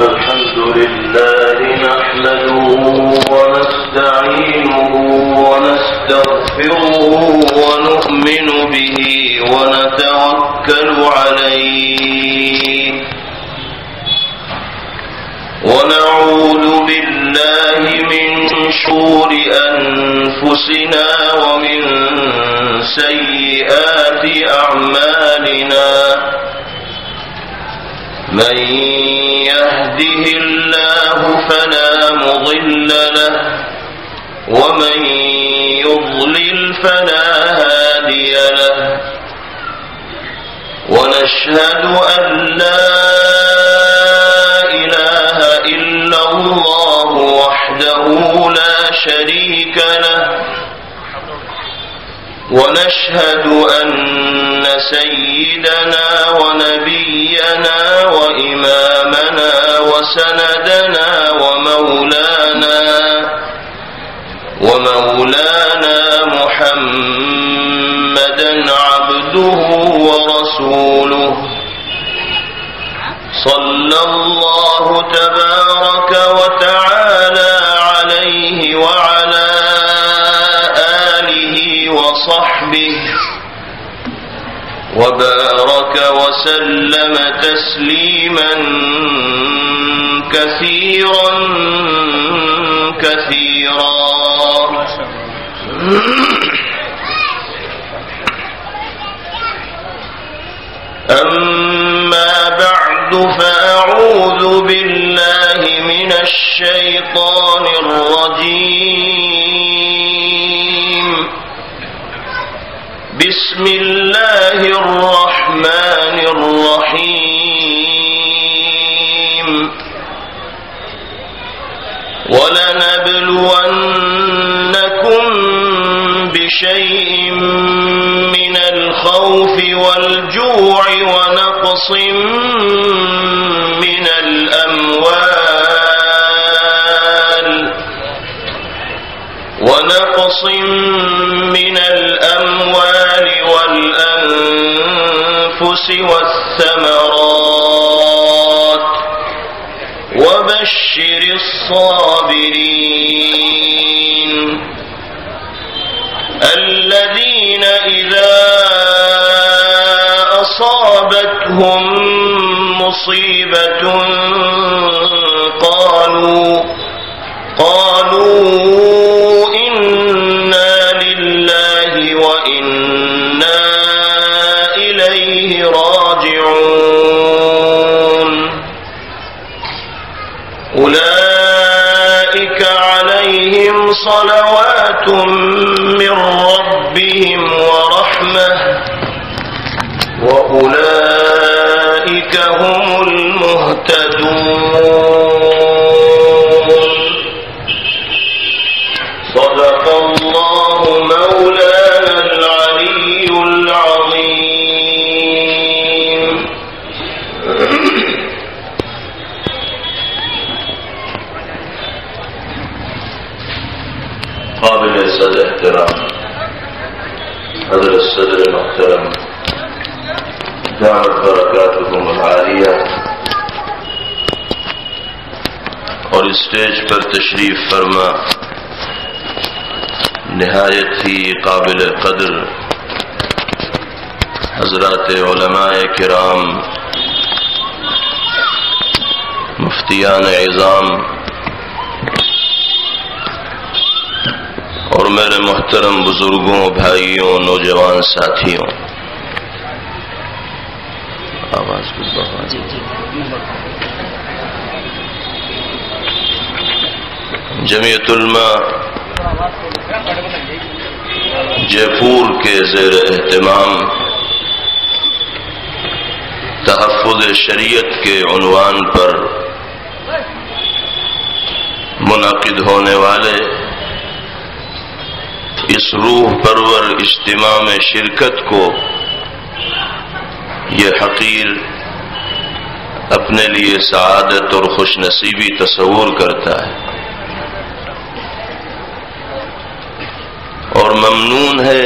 الحمد لله نحمده ونستعينه ونستغفره ونؤمن به ونتوكل عليه ونعوذ بالله من شرور أنفسنا ومن سيئات أعمالنا من يهده الله فلا مضل له ومن يضلل فلا هادي له ونشهد أن لا إله إلا الله وحده لا شريك له ونشهد أن سيدنا ونبينا وإمامنا وسندنا ومولانا محمدا عبده ورسوله صلى الله تبارك وتعالى عليه وعلى آله وصحبه وبارك وسلم تسليما كثيرا كثيرا. أما بعد فأعوذ بالله من الشيطان الرجيم. بسم الله الرحمن الرحيم. ولنبلونكم بشيء من الخوف والجوع ونقص من الأموال والأنفس والثمرات وبشر الصابرين الذين إذا أصابتهم مصيبة قالوا إنا لله وإنا إليه راجعون. أولئك عليهم صلوات من ربهم ورحمة وأولئك هم المهتدون. صدق الله مولانا العلي العظيم. قابل صدر احترام حضرت صدر محترم دامت برکاتکم العالیہ اور اسٹیج پر تشریف فرما نہایت ہی قابل قدر حضرات علماء کرام، مفتیان عظام اور میرے محترم بزرگوں، بھائیوں، نوجوان ساتھیوں، آواز کچھ بہت جمعیت علماء جے پور کے زیر اہتمام تحفظ شریعت کے عنوان پر منعقد ہونے والے اس روح پرور اجتماع میں شرکت کو یہ حقیر اپنے لیے سعادت اور خوش نصیبی تصور کرتا ہے اور ممنون ہے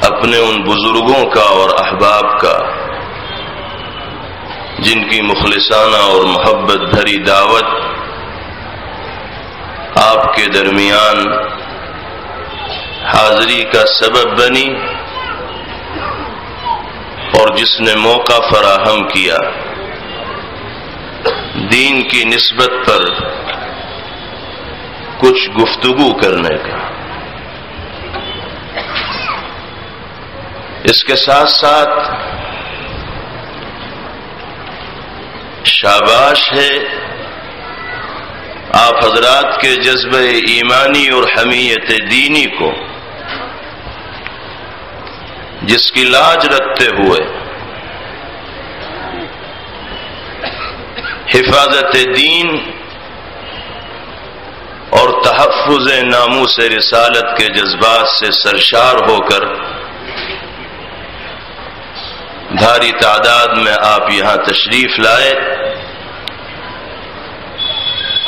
اپنے ان بزرگوں کا اور احباب کا جن کی مخلصانہ اور محبت بھری دعوت آپ کے درمیان حاضری کا سبب بنی اور جس نے موقع فراہم کیا دین کی نسبت پر کچھ گفتگو کرنے کا۔ اس کے ساتھ ساتھ شاباش ہے آپ حضرات کے جذبہ ایمانی اور حمیت دینی کو، جس کی لاج رکھتے ہوئے حفاظت دین اور تحفظ ناموس رسالت کے جذبات سے سرشار ہو کر بھاری تعداد میں آپ یہاں تشریف لائے۔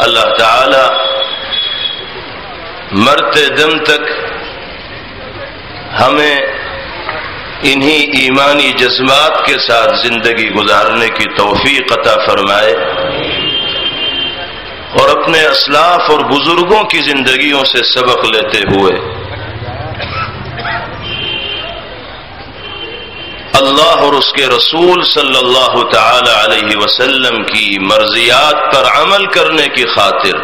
اللہ تعالی مرتے دم تک ہمیں انہی ایمانی جذبات کے ساتھ زندگی گزارنے کی توفیق عطا فرمائے اور اپنے اسلاف اور بزرگوں کی زندگیوں سے سبق لیتے ہوئے اللہ اور اس کے رسول صلی اللہ تعالی علیہ وسلم کی مرضیات پر عمل کرنے کی خاطر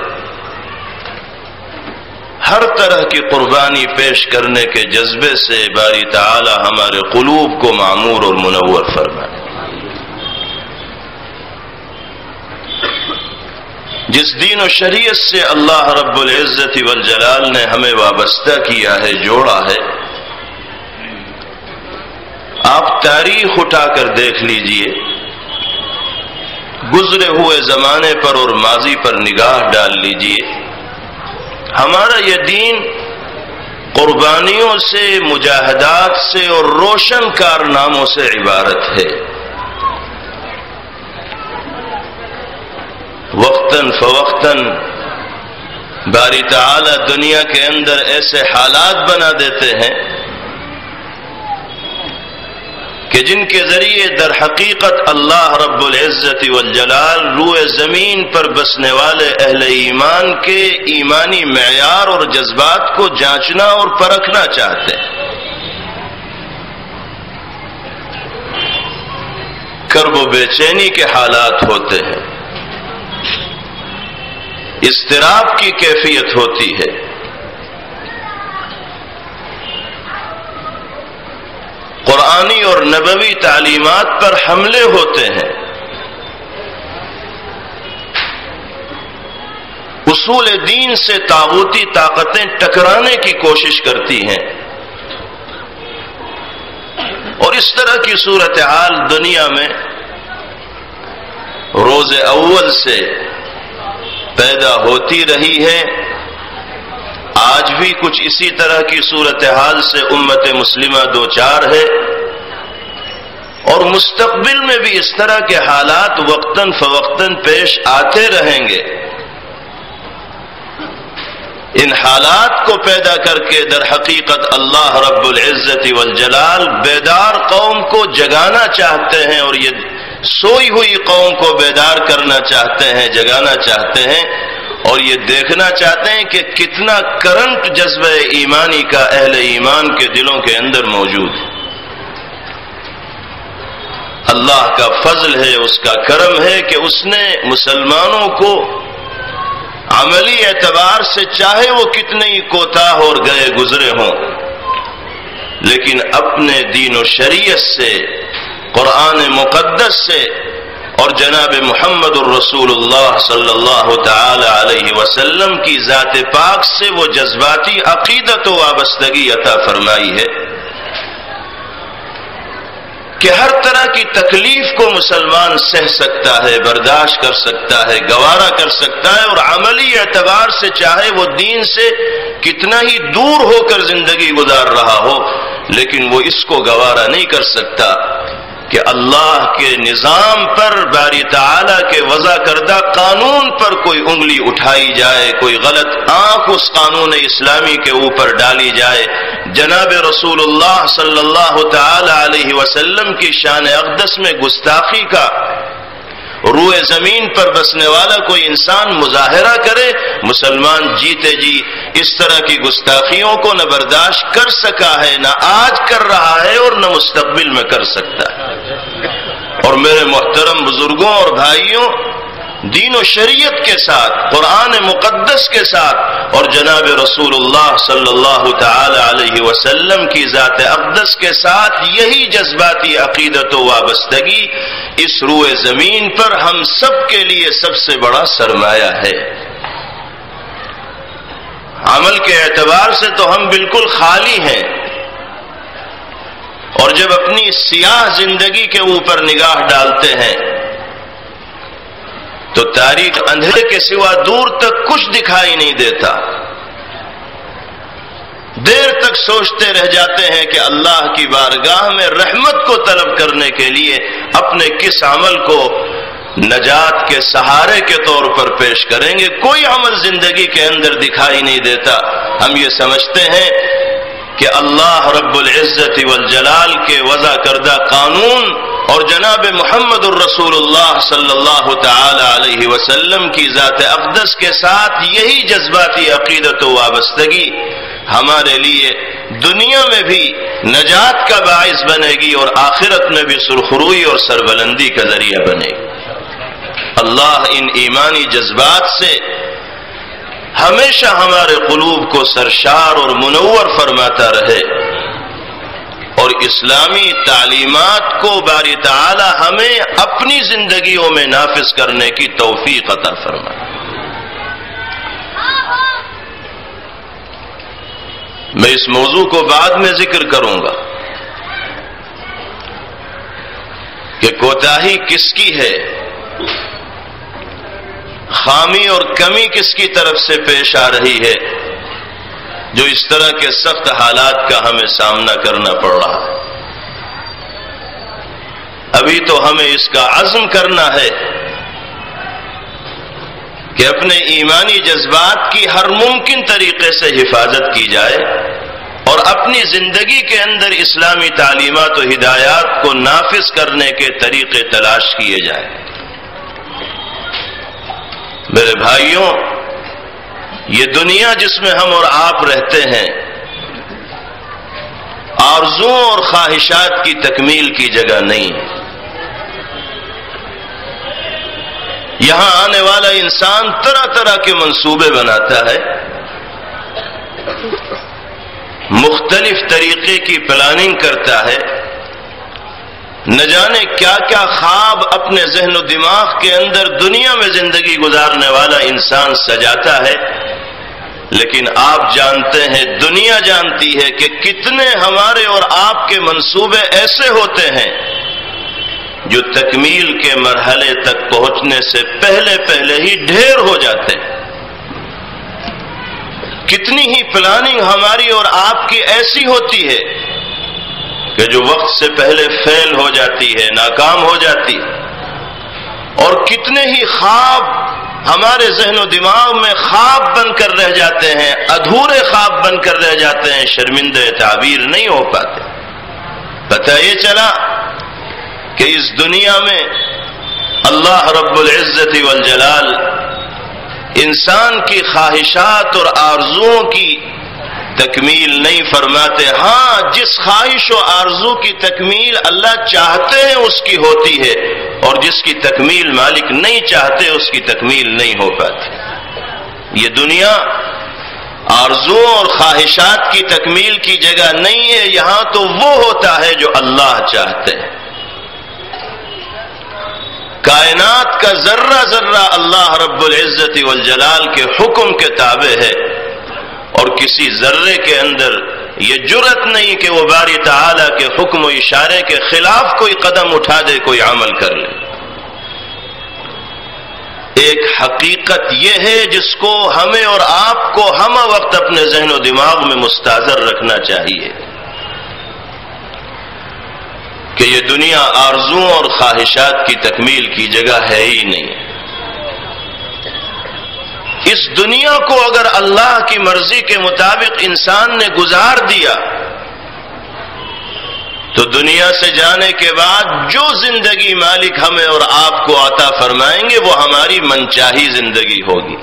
ہر طرح کی قربانی پیش کرنے کے جذبے سے باری تعالی ہمارے قلوب کو معمور اور منور فرمائے۔ جس دین و شریعت سے اللہ رب العزت والجلال نے ہمیں وابستہ کیا ہے، جوڑا ہے، آپ تاریخ اٹھا کر دیکھ لیجئے، گزرے ہوئے زمانے پر اور ماضی پر نگاہ ڈال لیجئے، ہمارا یہ دین قربانیوں سے، مجاہدات سے اور روشن کارناموں سے عبارت ہے۔ وقتاً فوقتاً باری تعالی دنیا کے اندر ایسے حالات بنا دیتے ہیں کہ جن کے ذریعے در حقیقت اللہ رب العزت والجلال روئے زمین پر بسنے والے اہل ایمان کے ایمانی معیار اور جذبات کو جانچنا اور پرکھنا چاہتے ہیں۔ کرب و بے چینی کے حالات ہوتے ہیں، اضطراب کی کیفیت ہوتی ہے، قرآنی اور نبوی تعلیمات پر حملے ہوتے ہیں، اصول دین سے طاغوتی طاقتیں ٹکرانے کی کوشش کرتی ہیں، اور اس طرح کی صورتحال دنیا میں روز اول سے پیدا ہوتی رہی ہے۔ آج بھی کچھ اسی طرح کی صورتحال سے امت مسلمہ دوچار ہے، اور مستقبل میں بھی اس طرح کے حالات وقتاً فوقتاً پیش آتے رہیں گے۔ ان حالات کو پیدا کر کے در حقیقت اللہ رب العزت والجلال بیدار قوم کو جگانا چاہتے ہیں، اور یہ سوئی ہوئی قوم کو بیدار کرنا چاہتے ہیں، جگانا چاہتے ہیں، اور یہ دیکھنا چاہتے ہیں کہ کتنا کرنٹ جذبہ ایمانی کا اہل ایمان کے دلوں کے اندر موجود ہے۔ اللہ کا فضل ہے، اس کا کرم ہے کہ اس نے مسلمانوں کو عملی اعتبار سے چاہے وہ کتنے ہی کوتاہ اور گئے گزرے ہوں، لیکن اپنے دین و شریعت سے، قرآن مقدس سے اور جناب محمد الرسول اللہ صلی اللہ تعالی علیہ وسلم کی ذات پاک سے وہ جذباتی عقیدت و وابستگی عطا فرمائی ہے کہ ہر طرح کی تکلیف کو مسلمان سہ سکتا ہے، برداشت کر سکتا ہے، گوارا کر سکتا ہے، اور عملی اعتبار سے چاہے وہ دین سے کتنا ہی دور ہو کر زندگی گزار رہا ہو، لیکن وہ اس کو گوارا نہیں کر سکتا کہ اللہ کے نظام پر، باری تعالی کے وضع کردہ قانون پر کوئی انگلی اٹھائی جائے، کوئی غلط آنکھ اس قانون اسلامی کے اوپر ڈالی جائے، جناب رسول اللہ صلی اللہ تعالی علیہ وسلم کی شان اقدس میں گستاخی کا روئے زمین پر بسنے والا کوئی انسان مظاہرہ کرے، مسلمان جیتے جی اس طرح کی گستاخیوں کو نہ برداشت کر سکا ہے، نہ آج کر رہا ہے اور نہ مستقبل میں کر سکتا ہے۔ اور میرے محترم بزرگوں اور بھائیوں، دین و شریعت کے ساتھ، قرآن مقدس کے ساتھ اور جناب رسول اللہ صلی اللہ تعالی علیہ وسلم کی ذات اقدس کے ساتھ یہی جذباتی عقیدت و وابستگی اس روئے زمین پر ہم سب کے لیے سب سے بڑا سرمایہ ہے۔ عمل کے اعتبار سے تو ہم بالکل خالی ہیں، اور جب اپنی سیاہ زندگی کے اوپر نگاہ ڈالتے ہیں تو تاریک اندھیرے کے سوا دور تک کچھ دکھائی نہیں دیتا۔ دیر تک سوچتے رہ جاتے ہیں کہ اللہ کی بارگاہ میں رحمت کو طلب کرنے کے لیے اپنے کس عمل کو نجات کے سہارے کے طور پر پیش کریں گے۔ کوئی عمل زندگی کے اندر دکھائی نہیں دیتا۔ ہم یہ سمجھتے ہیں کہ اللہ رب العزت والجلال کے وضع کردہ قانون اور جناب محمد الرسول اللہ صلی اللہ تعالی علیہ وسلم کی ذات اقدس کے ساتھ یہی جذباتی عقیدت و وابستگی ہمارے لیے دنیا میں بھی نجات کا باعث بنے گی اور آخرت میں بھی سرخروئی اور سربلندی کا ذریعہ بنے گی۔ اللہ ان ایمانی جذبات سے ہمیشہ ہمارے قلوب کو سرشار اور منور فرماتا رہے، اور اسلامی تعلیمات کو باری تعالی ہمیں اپنی زندگیوں میں نافذ کرنے کی توفیق عطا فرمائے۔ میں اس موضوع کو بعد میں ذکر کروں گا کہ کوتاہی کس کی ہے، خامی اور کمی کس کی طرف سے پیش آ رہی ہے جو اس طرح کے سخت حالات کا ہمیں سامنا کرنا پڑ رہا ہے۔ ابھی تو ہمیں اس کا عزم کرنا ہے کہ اپنے ایمانی جذبات کی ہر ممکن طریقے سے حفاظت کی جائے اور اپنی زندگی کے اندر اسلامی تعلیمات و ہدایات کو نافذ کرنے کے طریقے تلاش کیے جائیں۔ میرے بھائیوں، یہ دنیا جس میں ہم اور آپ رہتے ہیں آرزوؤں اور خواہشات کی تکمیل کی جگہ نہیں ہے۔ یہاں آنے والا انسان طرح طرح کے منصوبے بناتا ہے، مختلف طریقے کی پلاننگ کرتا ہے، نہ جانے کیا کیا خواب اپنے ذہن و دماغ کے اندر دنیا میں زندگی گزارنے والا انسان سجاتا ہے، لیکن آپ جانتے ہیں، دنیا جانتی ہے کہ کتنے ہمارے اور آپ کے منصوبے ایسے ہوتے ہیں جو تکمیل کے مرحلے تک پہنچنے سے پہلے پہلے ہی ڈھیر ہو جاتے ہیں۔ کتنی ہی پلاننگ ہماری اور آپ کی ایسی ہوتی ہے کہ جو وقت سے پہلے فیل ہو جاتی ہے، ناکام ہو جاتی ہے، اور کتنے ہی خواب ہمارے ذہن و دماغ میں خواب بن کر رہ جاتے ہیں، ادھورے خواب بن کر رہ جاتے ہیں، شرمندہ تعبیر نہیں ہو پاتے۔ پتہ یہ چلا کہ اس دنیا میں اللہ رب العزت والجلال انسان کی خواہشات اور آرزوؤں کی تکمیل نہیں فرماتے۔ ہاں، جس خواہش و آرزو کی تکمیل اللہ چاہتے ہیں اس کی ہوتی ہے، اور جس کی تکمیل مالک نہیں چاہتے اس کی تکمیل نہیں ہو پاتی۔ یہ دنیا آرزو اور خواہشات کی تکمیل کی جگہ نہیں ہے، یہاں تو وہ ہوتا ہے جو اللہ چاہتے ہیں۔ کائنات کا ذرہ ذرہ اللہ رب العزت والجلال کے حکم کے تابع ہے، اور کسی ذرے کے اندر یہ جرأت نہیں کہ وہ باری تعالیٰ کے حکم و اشارے کے خلاف کوئی قدم اٹھا دے، کوئی عمل کر لے۔ ایک حقیقت یہ ہے جس کو ہمیں اور آپ کو ہم وقت اپنے ذہن و دماغ میں مستحضر رکھنا چاہیے کہ یہ دنیا آرزوؤں اور خواہشات کی تکمیل کی جگہ ہے ہی نہیں۔ اس دنیا کو اگر اللہ کی مرضی کے مطابق انسان نے گزار دیا تو دنیا سے جانے کے بعد جو زندگی مالک ہمیں اور آپ کو عطا فرمائیں گے وہ ہماری منچاہی زندگی ہوگی،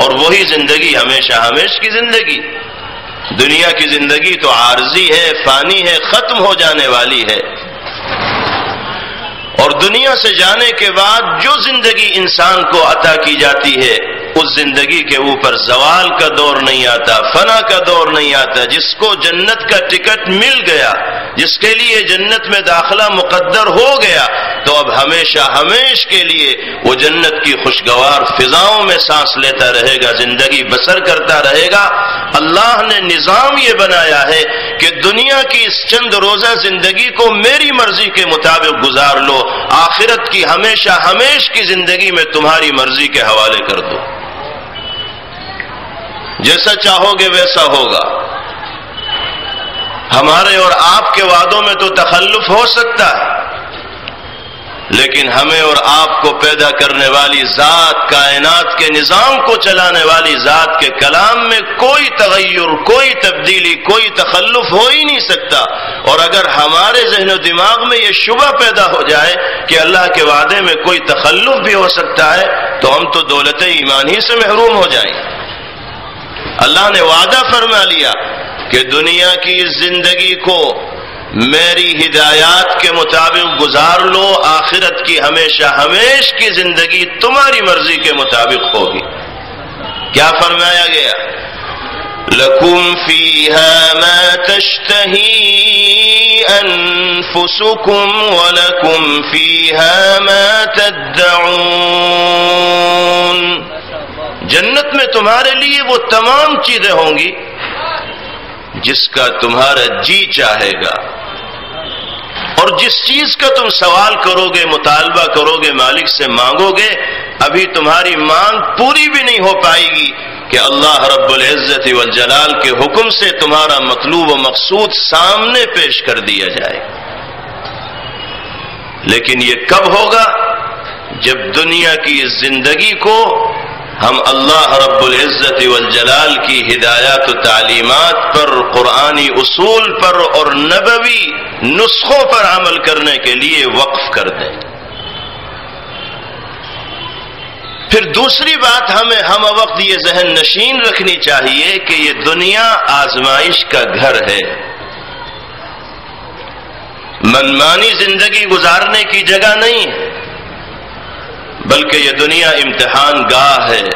اور وہی زندگی ہمیشہ ہمیشہ کی زندگی۔ دنیا کی زندگی تو عارضی ہے، فانی ہے، ختم ہو جانے والی ہے، اور دنیا سے جانے کے بعد جو زندگی انسان کو عطا کی جاتی ہے اس زندگی کے اوپر زوال کا دور نہیں آتا، فنا کا دور نہیں آتا۔ جس کو جنت کا ٹکٹ مل گیا، جس کے لیے جنت میں داخلہ مقدر ہو گیا، تو اب ہمیشہ ہمیشہ کے لیے وہ جنت کی خوشگوار فضاؤں میں سانس لیتا رہے گا، زندگی بسر کرتا رہے گا۔ اللہ نے نظام یہ بنایا ہے کہ دنیا کی اس چند روزہ زندگی کو میری مرضی کے مطابق گزار لو، آخرت کی ہمیشہ ہمیشہ کی زندگی میں تمہاری مرضی کے حوالے کر دو، جیسا چاہو گے ویسا ہوگا۔ ہمارے اور آپ کے وعدوں میں تو تخلف ہو سکتا ہے، لیکن ہمیں اور آپ کو پیدا کرنے والی ذات، کائنات کے نظام کو چلانے والی ذات کے کلام میں کوئی تغیر، کوئی تبدیلی، کوئی تخلف ہو ہی نہیں سکتا۔ اور اگر ہمارے ذہن و دماغ میں یہ شبہ پیدا ہو جائے کہ اللہ کے وعدے میں کوئی تخلف بھی ہو سکتا ہے تو ہم تو دولت ایمان ہی سے محروم ہو جائیں۔ اللہ نے وعدہ فرما لیا کہ دنیا کی اس زندگی کو میری ہدایات کے مطابق گزار لو، آخرت کی ہمیشہ ہمیشہ کی زندگی تمہاری مرضی کے مطابق ہوگی۔ کیا فرمایا گیا؟ لَكُمْ فِيهَا مَا تَشْتَهِي أَنفُسُكُمْ وَلَكُمْ فِيهَا مَا تَدَّعُونَ۔ جنت میں تمہارے لیے وہ تمام چیزیں ہوں گی جس کا تمہارا جی چاہے گا، اور جس چیز کا تم سوال کرو گے، مطالبہ کرو گے، مالک سے مانگو گے، ابھی تمہاری مانگ پوری بھی نہیں ہو پائے گی کہ اللہ رب العزت والجلال کے حکم سے تمہارا مطلوب و مقصود سامنے پیش کر دیا جائے۔ لیکن یہ کب ہوگا؟ جب دنیا کی اس زندگی کو ہم اللہ رب العزت والجلال کی ہدایات و تعلیمات پر، قرآنی اصول پر اور نبوی نسخوں پر عمل کرنے کے لیے وقف کر دیں۔ پھر دوسری بات ہمیں ہم وقت یہ ذہن نشین رکھنی چاہیے کہ یہ دنیا آزمائش کا گھر ہے، منمانی زندگی گزارنے کی جگہ نہیں ہے، بلکہ یہ دنیا امتحان گاہ ہے۔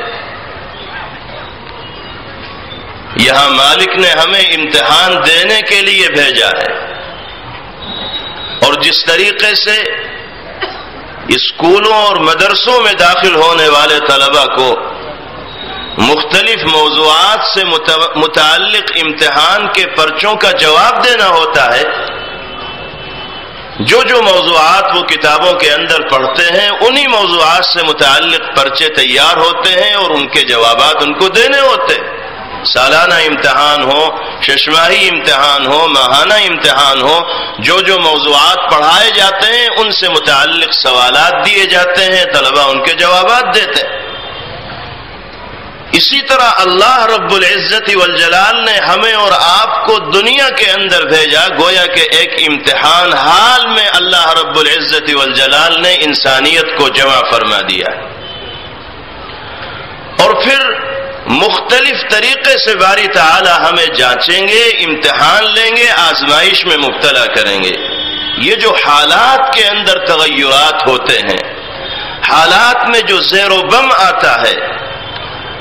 یہاں مالک نے ہمیں امتحان دینے کے لیے بھیجا ہے، اور جس طریقے سے اسکولوں اور مدرسوں میں داخل ہونے والے طلبہ کو مختلف موضوعات سے متعلق امتحان کے پرچوں کا جواب دینا ہوتا ہے، جو موضوعات وہ کتابوں کے اندر پڑھتے ہیں انہی موضوعات سے متعلق پرچے تیار ہوتے ہیں اور ان کے جوابات ان کو دینے ہوتے ہیں۔ سالانہ امتحان ہو، ششماہی امتحان ہو، ماہانہ امتحان ہو، جو موضوعات پڑھائے جاتے ہیں ان سے متعلق سوالات دیے جاتے ہیں، طلبہ ان کے جوابات دیتے ہیں۔ اسی طرح اللہ رب العزت والجلال نے ہمیں اور آپ کو دنیا کے اندر بھیجا، گویا کہ ایک امتحان حال میں اللہ رب العزت والجلال نے انسانیت کو جمع فرما دیا، اور پھر مختلف طریقے سے باری تعالی ہمیں جانچیں گے، امتحان لیں گے، آزمائش میں مبتلا کریں گے۔ یہ جو حالات کے اندر تغیرات ہوتے ہیں، حالات میں جو زیر و بم آتا ہے،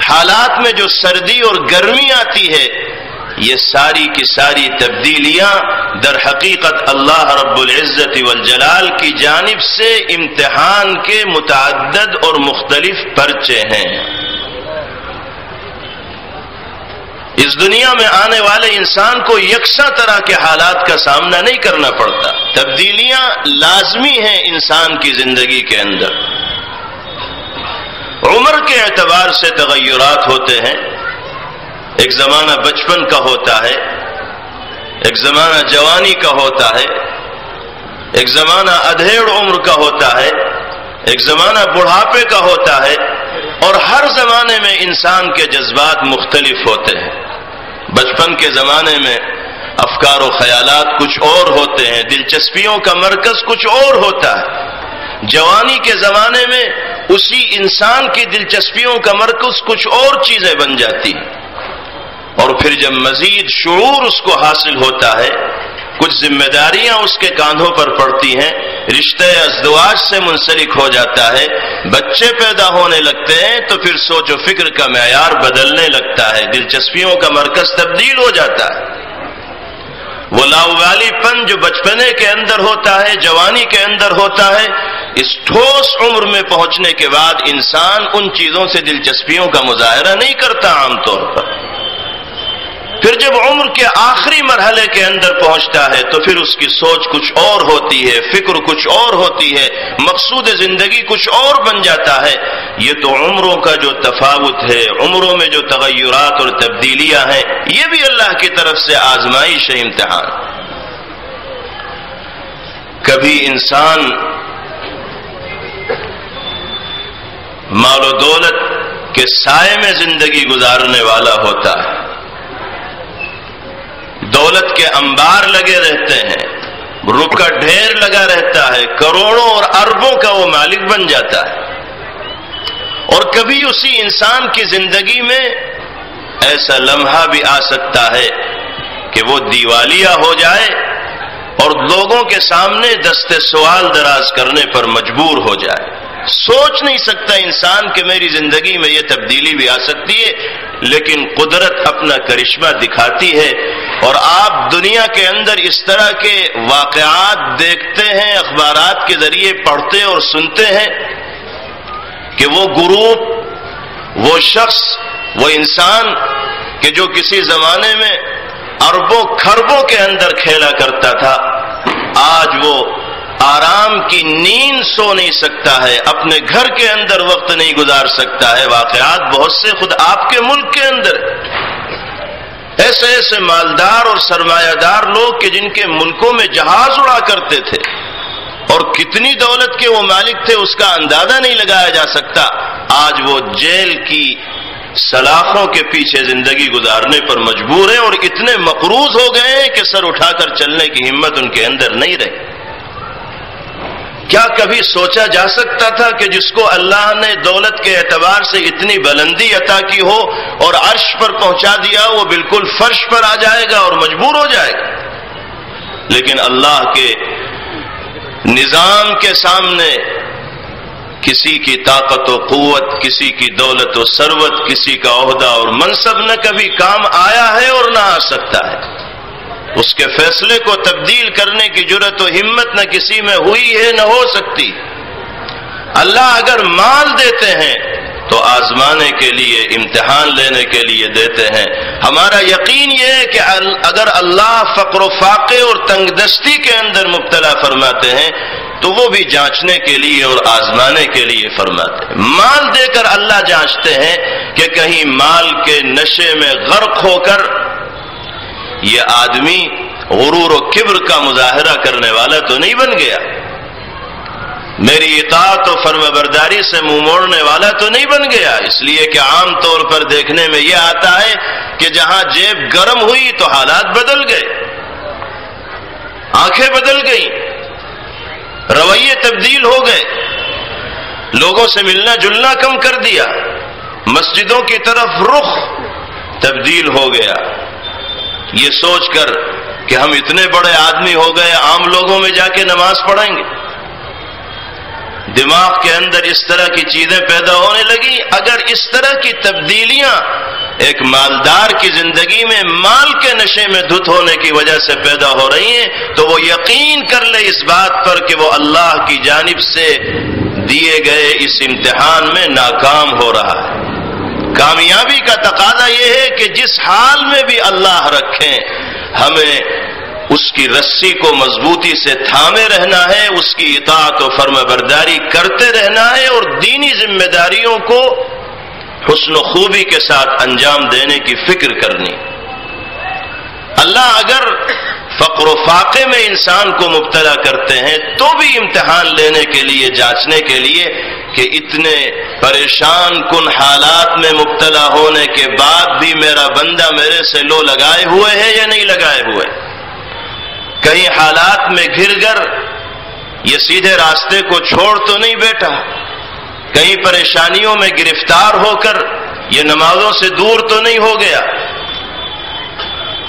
حالات میں جو سردی اور گرمی آتی ہے، یہ ساری کی ساری تبدیلیاں در حقیقت اللہ رب العزت والجلال کی جانب سے امتحان کے متعدد اور مختلف پرچے ہیں۔ اس دنیا میں آنے والے انسان کو یکساں طرح کے حالات کا سامنا نہیں کرنا پڑتا، تبدیلیاں لازمی ہیں انسان کی زندگی کے اندر۔ عمر کے اعتبار سے تغیرات ہوتے ہیں، ایک زمانہ بچپن کا ہوتا ہے، ایک زمانہ جوانی کا ہوتا ہے، ایک زمانہ ادھیڑ عمر کا ہوتا ہے، ایک زمانہ بڑھاپے کا ہوتا ہے، اور ہر زمانے میں انسان کے جذبات مختلف ہوتے ہیں۔ بچپن کے زمانے میں افکار و خیالات کچھ اور ہوتے ہیں، دلچسپیوں کا مرکز کچھ اور ہوتا ہے۔ جوانی کے زمانے میں اسی انسان کی دلچسپیوں کا مرکز کچھ اور چیزیں بن جاتی ہیں، اور پھر جب مزید شعور اس کو حاصل ہوتا ہے، کچھ ذمہ داریاں اس کے کاندھوں پر پڑتی ہیں، رشتہ ازدواج سے منسلک ہو جاتا ہے، بچے پیدا ہونے لگتے ہیں، تو پھر سوچ و فکر کا معیار بدلنے لگتا ہے، دلچسپیوں کا مرکز تبدیل ہو جاتا ہے۔ وہ لاوالی پن جو بچپنے کے اندر ہوتا ہے، جوانی کے اندر ہوتا ہے، اس ٹھوس عمر میں پہنچنے کے بعد انسان ان چیزوں سے دلچسپیوں کا مظاہرہ نہیں کرتا عام طور پر۔ پھر جب عمر کے آخری مرحلے کے اندر پہنچتا ہے تو پھر اس کی سوچ کچھ اور ہوتی ہے، فکر کچھ اور ہوتی ہے، مقصود زندگی کچھ اور بن جاتا ہے۔ یہ تو عمروں کا جو تفاوت ہے، عمروں میں جو تغیرات اور تبدیلیاں ہیں، یہ بھی اللہ کی طرف سے آزمائش ہے، امتحان۔ کبھی انسان مال و دولت کے سائے میں زندگی گزارنے والا ہوتا ہے، دولت کے انبار لگے رہتے ہیں، روپے کا ڈھیر لگا رہتا ہے، کروڑوں اور اربوں کا وہ مالک بن جاتا ہے۔ اور کبھی اسی انسان کی زندگی میں ایسا لمحہ بھی آ سکتا ہے کہ وہ دیوالیہ ہو جائے اور لوگوں کے سامنے دستے سوال دراز کرنے پر مجبور ہو جائے۔ سوچ نہیں سکتا انسان کہ میری زندگی میں یہ تبدیلی بھی آ سکتی ہے، لیکن قدرت اپنا کرشمہ دکھاتی ہے، اور آپ دنیا کے اندر اس طرح کے واقعات دیکھتے ہیں، اخبارات کے ذریعے پڑھتے اور سنتے ہیں کہ وہ گروپ، وہ شخص، وہ انسان کہ جو کسی زمانے میں اربوں کھربوں کے اندر کھیلا کرتا تھا، آج وہ آرام کی نیند سو نہیں سکتا ہے، اپنے گھر کے اندر وقت نہیں گزار سکتا ہے۔ واقعات بہت سے خود آپ کے ملک کے اندر ایسے ایسے مالدار اور سرمایہ دار لوگ کہ جن کے ملکوں میں جہاز اڑا کرتے تھے اور کتنی دولت کے وہ مالک تھے اس کا اندازہ نہیں لگایا جا سکتا، آج وہ جیل کی سلاخوں کے پیچھے زندگی گزارنے پر مجبور ہیں، اور اتنے مقروض ہو گئے ہیں کہ سر اٹھا کر چلنے کی ہمت ان کے اندر نہیں رہی۔ کیا کبھی سوچا جا سکتا تھا کہ جس کو اللہ نے دولت کے اعتبار سے اتنی بلندی عطا کی ہو اور عرش پر پہنچا دیا، وہ بالکل فرش پر آ جائے گا اور مجبور ہو جائے گا؟ لیکن اللہ کے نظام کے سامنے کسی کی طاقت و قوت، کسی کی دولت و ثروت، کسی کا عہدہ اور منصب نہ کبھی کام آیا ہے اور نہ آ سکتا ہے۔ اس کے فیصلے کو تبدیل کرنے کی جرأت و ہمت نہ کسی میں ہوئی ہے نہ ہو سکتی۔ اللہ اگر مال دیتے ہیں تو آزمانے کے لیے، امتحان لینے کے لیے دیتے ہیں۔ ہمارا یقین یہ ہے کہ اگر اللہ فقر و فاقے اور تنگ دستی کے اندر مبتلا فرماتے ہیں تو وہ بھی جانچنے کے لیے اور آزمانے کے لیے فرماتے ہیں۔ مال دے کر اللہ جانچتے ہیں کہ کہیں مال کے نشے میں غرق ہو کر یہ آدمی غرور و کبر کا مظاہرہ کرنے والا تو نہیں بن گیا، میری اطاعت و فرما برداری سے منہ موڑنے والا تو نہیں بن گیا۔ اس لیے کہ عام طور پر دیکھنے میں یہ آتا ہے کہ جہاں جیب گرم ہوئی تو حالات بدل گئے، آنکھیں بدل گئیں، رویے تبدیل ہو گئے، لوگوں سے ملنا جلنا کم کر دیا، مسجدوں کی طرف رخ تبدیل ہو گیا، یہ سوچ کر کہ ہم اتنے بڑے آدمی ہو گئے، عام لوگوں میں جا کے نماز پڑھیں گے۔ دماغ کے اندر اس طرح کی چیزیں پیدا ہونے لگی۔ اگر اس طرح کی تبدیلیاں ایک مالدار کی زندگی میں مال کے نشے میں دھت ہونے کی وجہ سے پیدا ہو رہی ہیں تو وہ یقین کر لے اس بات پر کہ وہ اللہ کی جانب سے دیے گئے اس امتحان میں ناکام ہو رہا ہے۔ کامیابی کا تقاضا یہ ہے کہ جس حال میں بھی اللہ رکھیں، ہمیں اس کی رسی کو مضبوطی سے تھامے رہنا ہے، اس کی اطاعت و فرما برداری کرتے رہنا ہے، اور دینی ذمہ داریوں کو حسن و خوبی کے ساتھ انجام دینے کی فکر کرنی۔ اللہ اگر فقر و فاقے میں انسان کو مبتلا کرتے ہیں تو بھی امتحان لینے کے لیے، جانچنے کے لیے کہ اتنے پریشان کن حالات میں مبتلا ہونے کے بعد بھی میرا بندہ میرے سے لو لگائے ہوئے ہے یا نہیں لگائے ہوئے۔ کہیں حالات میں گھر کر یہ سیدھے راستے کو چھوڑ تو نہیں بیٹھا، کہیں پریشانیوں میں گرفتار ہو کر یہ نمازوں سے دور تو نہیں ہو گیا،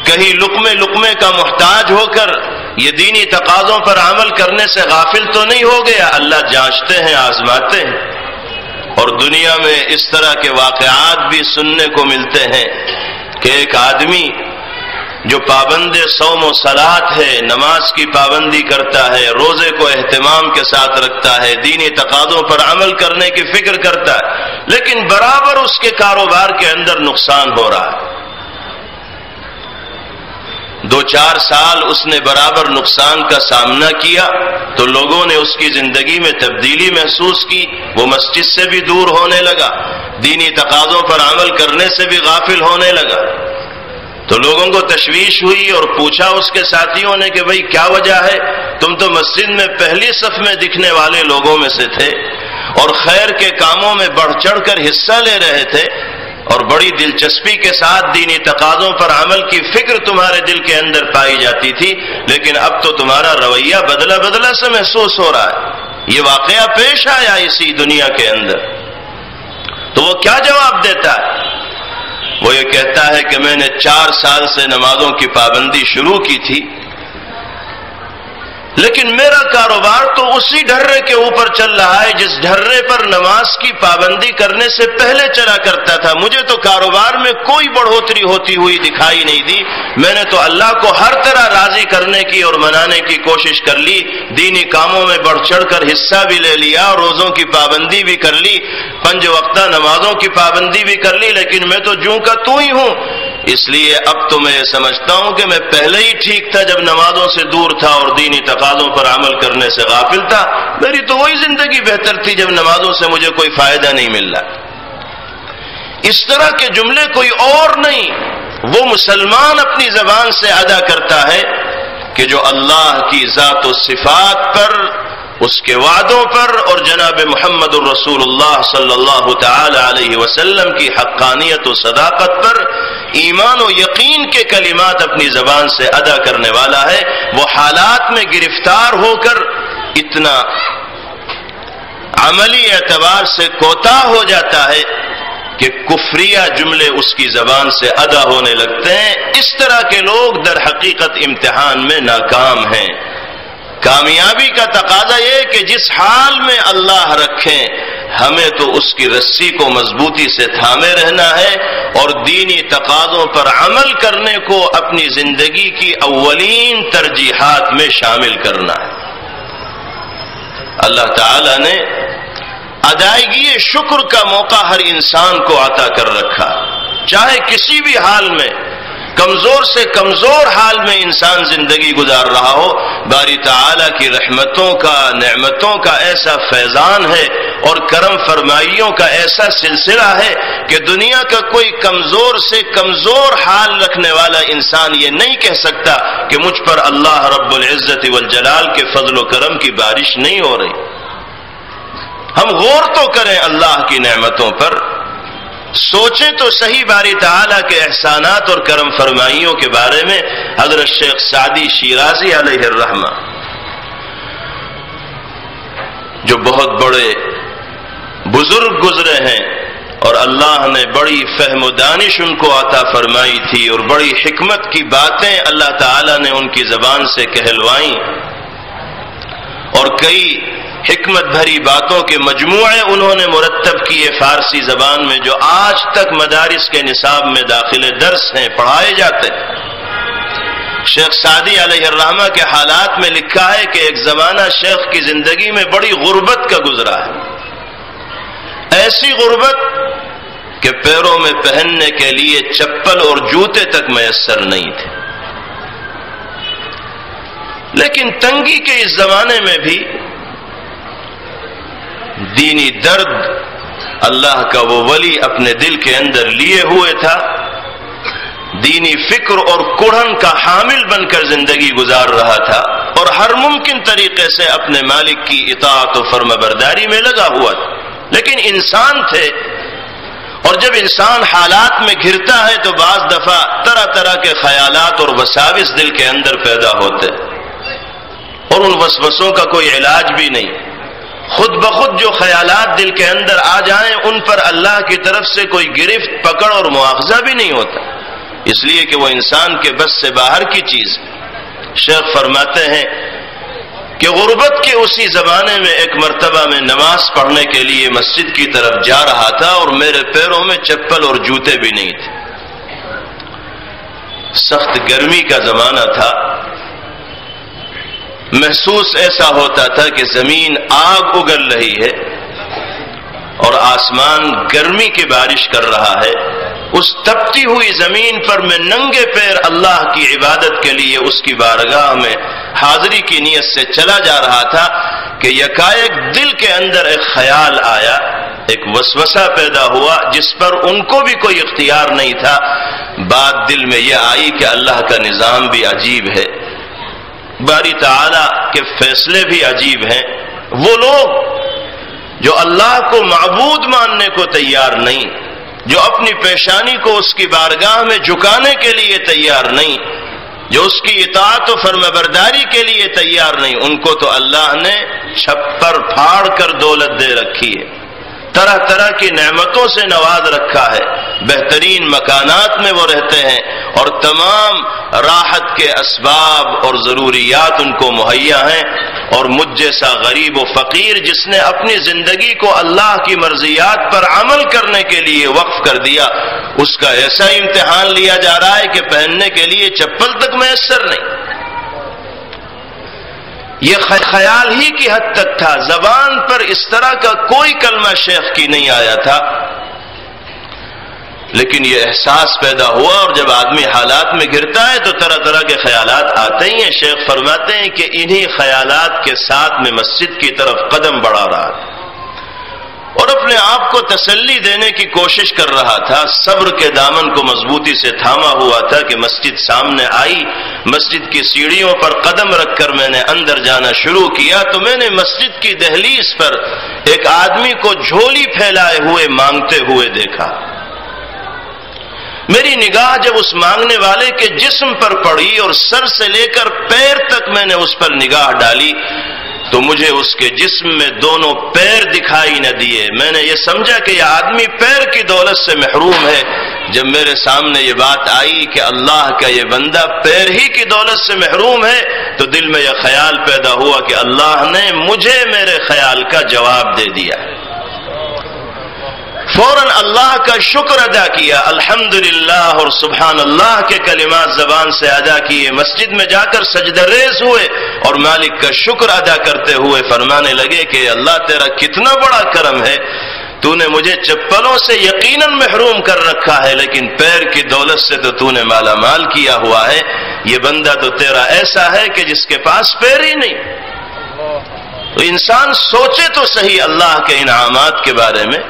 کہیں لقمے لقمے کا محتاج ہو کر یہ دینی تقاضوں پر عمل کرنے سے غافل تو نہیں ہو گیا۔ اللہ جانچتے ہیں، آزماتے ہیں۔ اور دنیا میں اس طرح کے واقعات بھی سننے کو ملتے ہیں کہ ایک آدمی جو پابند صوم و صلات ہے، نماز کی پابندی کرتا ہے، روزے کو اہتمام کے ساتھ رکھتا ہے، دینی تقاضوں پر عمل کرنے کی فکر کرتا ہے، لیکن برابر اس کے کاروبار کے اندر نقصان ہو رہا ہے۔ 2-4 سال اس نے برابر نقصان کا سامنا کیا تو لوگوں نے اس کی زندگی میں تبدیلی محسوس کی، وہ مسجد سے بھی دور ہونے لگا، دینی تقاضوں پر عمل کرنے سے بھی غافل ہونے لگا۔ تو لوگوں کو تشویش ہوئی اور پوچھا اس کے ساتھیوں نے کہ بھئی کیا وجہ ہے؟ تم تو مسجد میں پہلی صف میں دکھنے والے لوگوں میں سے تھے اور خیر کے کاموں میں بڑھ چڑھ کر حصہ لے رہے تھے اور بڑی دلچسپی کے ساتھ دینی تقاضوں پر عمل کی فکر تمہارے دل کے اندر پائی جاتی تھی، لیکن اب تو تمہارا رویہ بدلا بدلا سے محسوس ہو رہا ہے۔ یہ واقعہ پیش آیا اسی دنیا کے اندر۔ تو وہ کیا جواب دیتا ہے؟ وہ یہ کہتا ہے کہ میں نے 4 سال سے نمازوں کی پابندی شروع کی تھی، لیکن میرا کاروبار تو اسی ڈھرے کے اوپر چل رہا ہے جس ڈھرے پر نماز کی پابندی کرنے سے پہلے چلا کرتا تھا۔ مجھے تو کاروبار میں کوئی بڑھوتری ہوتی ہوئی دکھائی نہیں دی۔ میں نے تو اللہ کو ہر طرح راضی کرنے کی اور منانے کی کوشش کر لی، دینی کاموں میں بڑھ چڑھ کر حصہ بھی لے لیا، روزوں کی پابندی بھی کر لی، 5 وقتہ نمازوں کی پابندی بھی کر لی، لیکن میں تو جوں کا تو ہی ہوں۔ اس لیے اب تو میں یہ سمجھتا ہوں کہ میں پہلے ہی ٹھیک تھا جب نمازوں سے دور تھا اور دینی تقاضوں پر عمل کرنے سے غافل تھا۔ میری تو وہی زندگی بہتر تھی جب نمازوں سے مجھے کوئی فائدہ نہیں مل رہا۔ اس طرح کے جملے کوئی اور نہیں، وہ مسلمان اپنی زبان سے ادا کرتا ہے کہ جو اللہ کی ذات و صفات پر، اس کے وعدوں پر اور جناب محمد الرسول اللہ صلی اللہ تعالی علیہ وسلم کی حقانیت و صداقت پر ایمان و یقین کے کلمات اپنی زبان سے ادا کرنے والا ہے، وہ حالات میں گرفتار ہو کر اتنا عملی اعتبار سے کوتاہ ہو جاتا ہے کہ کفریہ جملے اس کی زبان سے ادا ہونے لگتے ہیں۔ اس طرح کے لوگ در حقیقت امتحان میں ناکام ہیں۔ کامیابی کا تقاضا یہ کہ جس حال میں اللہ رکھیں ہمیں تو اس کی رسی کو مضبوطی سے تھامے رہنا ہے اور دینی تقاضوں پر عمل کرنے کو اپنی زندگی کی اولین ترجیحات میں شامل کرنا ہے۔ اللہ تعالی نے ادائیگی شکر کا موقع ہر انسان کو عطا کر رکھا، چاہے کسی بھی حال میں، کمزور سے کمزور حال میں انسان زندگی گزار رہا ہو، باری تعالیٰ کی رحمتوں کا، نعمتوں کا ایسا فیضان ہے اور کرم فرمائیوں کا ایسا سلسلہ ہے کہ دنیا کا کوئی کمزور سے کمزور حال رکھنے والا انسان یہ نہیں کہہ سکتا کہ مجھ پر اللہ رب العزت والجلال کے فضل و کرم کی بارش نہیں ہو رہی۔ ہم غور تو کریں اللہ کی نعمتوں پر، سوچیں تو صحیح باری تعالیٰ کے احسانات اور کرم فرمائیوں کے بارے میں۔ حضرت شیخ سعدی شیرازی علیہ الرحمہ جو بہت بڑے بزرگ گزرے ہیں اور اللہ نے بڑی فہم و دانش ان کو عطا فرمائی تھی اور بڑی حکمت کی باتیں اللہ تعالیٰ نے ان کی زبان سے کہلوائیں اور کئی حکمت بھری باتوں کے مجموعے انہوں نے مرتب کیے فارسی زبان میں، جو آج تک مدارس کے نصاب میں داخل درس ہیں، پڑھائے جاتے ہیں۔ شیخ سعدی علیہ الرحمہ کے حالات میں لکھا ہے کہ ایک زمانہ شیخ کی زندگی میں بڑی غربت کا گزرا ہے، ایسی غربت کہ پیروں میں پہننے کے لیے چپل اور جوتے تک میسر نہیں تھے۔ لیکن تنگی کے اس زمانے میں بھی دینی درد اللہ کا وہ ولی اپنے دل کے اندر لیے ہوئے تھا، دینی فکر اور کڑھن کا حامل بن کر زندگی گزار رہا تھا اور ہر ممکن طریقے سے اپنے مالک کی اطاعت و فرمانبرداری میں لگا ہوا تھا، لیکن انسان تھے اور جب انسان حالات میں گھرتا ہے تو بعض دفعہ طرح طرح کے خیالات اور وساوس دل کے اندر پیدا ہوتے ہیں۔ اور ان وسوسوں کا کوئی علاج بھی نہیں. خود بخود جو خیالات دل کے اندر آ جائیں ان پر اللہ کی طرف سے کوئی گرفت پکڑ اور مواخذہ بھی نہیں ہوتا، اس لیے کہ وہ انسان کے بس سے باہر کی چیز ہے. شیخ فرماتے ہیں کہ غربت کے اسی زمانے میں ایک مرتبہ میں نماز پڑھنے کے لیے مسجد کی طرف جا رہا تھا اور میرے پیروں میں چپل اور جوتے بھی نہیں تھے. سخت گرمی کا زمانہ تھا. محسوس ایسا ہوتا تھا کہ زمین آگ اگل رہی ہے اور آسمان گرمی کی بارش کر رہا ہے. اس تپتی ہوئی زمین پر میں ننگے پیر اللہ کی عبادت کے لیے اس کی بارگاہ میں حاضری کی نیت سے چلا جا رہا تھا کہ یکایک دل کے اندر ایک خیال آیا، ایک وسوسہ پیدا ہوا جس پر ان کو بھی کوئی اختیار نہیں تھا. بات دل میں یہ آئی کہ اللہ کا نظام بھی عجیب ہے، باری تعالیٰ کے فیصلے بھی عجیب ہیں. وہ لوگ جو اللہ کو معبود ماننے کو تیار نہیں، جو اپنی پیشانی کو اس کی بارگاہ میں جھکانے کے لیے تیار نہیں، جو اس کی اطاعت و فرمانبرداری کے لیے تیار نہیں، ان کو تو اللہ نے چھپر پھاڑ کر دولت دے رکھی ہے، طرح طرح کی نعمتوں سے نواز رکھا ہے. بہترین مکانات میں وہ رہتے ہیں اور تمام راحت کے اسباب اور ضروریات ان کو مہیا ہیں. اور مجھ جیسا غریب و فقیر جس نے اپنی زندگی کو اللہ کی مرضیات پر عمل کرنے کے لیے وقف کر دیا، اس کا ایسا امتحان لیا جا رہا ہے کہ پہننے کے لیے چپل تک میسر نہیں. یہ خیال ہی کی حد تک تھا، زبان پر اس طرح کا کوئی کلمہ شیخ کی نہیں آیا تھا، لیکن یہ احساس پیدا ہوا. اور جب آدمی حالات میں گرتا ہے تو طرح طرح کے خیالات آتے ہی ہیں. شیخ فرماتے ہیں کہ انہی خیالات کے ساتھ میں مسجد کی طرف قدم بڑھا رہا تھا اور اپنے آپ کو تسلی دینے کی کوشش کر رہا تھا. صبر کے دامن کو مضبوطی سے تھاما ہوا تھا کہ مسجد سامنے آئی. مسجد کی سیڑھیوں پر قدم رکھ کر میں نے اندر جانا شروع کیا تو میں نے مسجد کی دہلیز پر ایک آدمی کو جھولی پھیلائے ہوئے مانگتے ہوئے دیکھا. میری نگاہ جب اس مانگنے والے کے جسم پر پڑی اور سر سے لے کر پیر تک میں نے اس پر نگاہ ڈالی تو مجھے اس کے جسم میں دونوں پیر دکھائی نہ دیے. میں نے یہ سمجھا کہ یہ آدمی پیر کی دولت سے محروم ہے. جب میرے سامنے یہ بات آئی کہ اللہ کا یہ بندہ پیر ہی کی دولت سے محروم ہے تو دل میں یہ خیال پیدا ہوا کہ اللہ نے مجھے میرے خیال کا جواب دے دیا. فوراً اللہ کا شکر ادا کیا، الحمدللہ اور سبحان اللہ کے کلمات زبان سے ادا کیے. مسجد میں جا کر سجدہ ریز ہوئے اور مالک کا شکر ادا کرتے ہوئے فرمانے لگے کہ اللہ تیرا کتنا بڑا کرم ہے، تو نے مجھے چپلوں سے یقیناً محروم کر رکھا ہے لیکن پیر کی دولت سے تو نے مالا مال کیا ہوا ہے. یہ بندہ تو تیرا ایسا ہے کہ جس کے پاس پیر ہی نہیں. تو انسان سوچے تو صحیح اللہ کے انعامات کے بارے میں،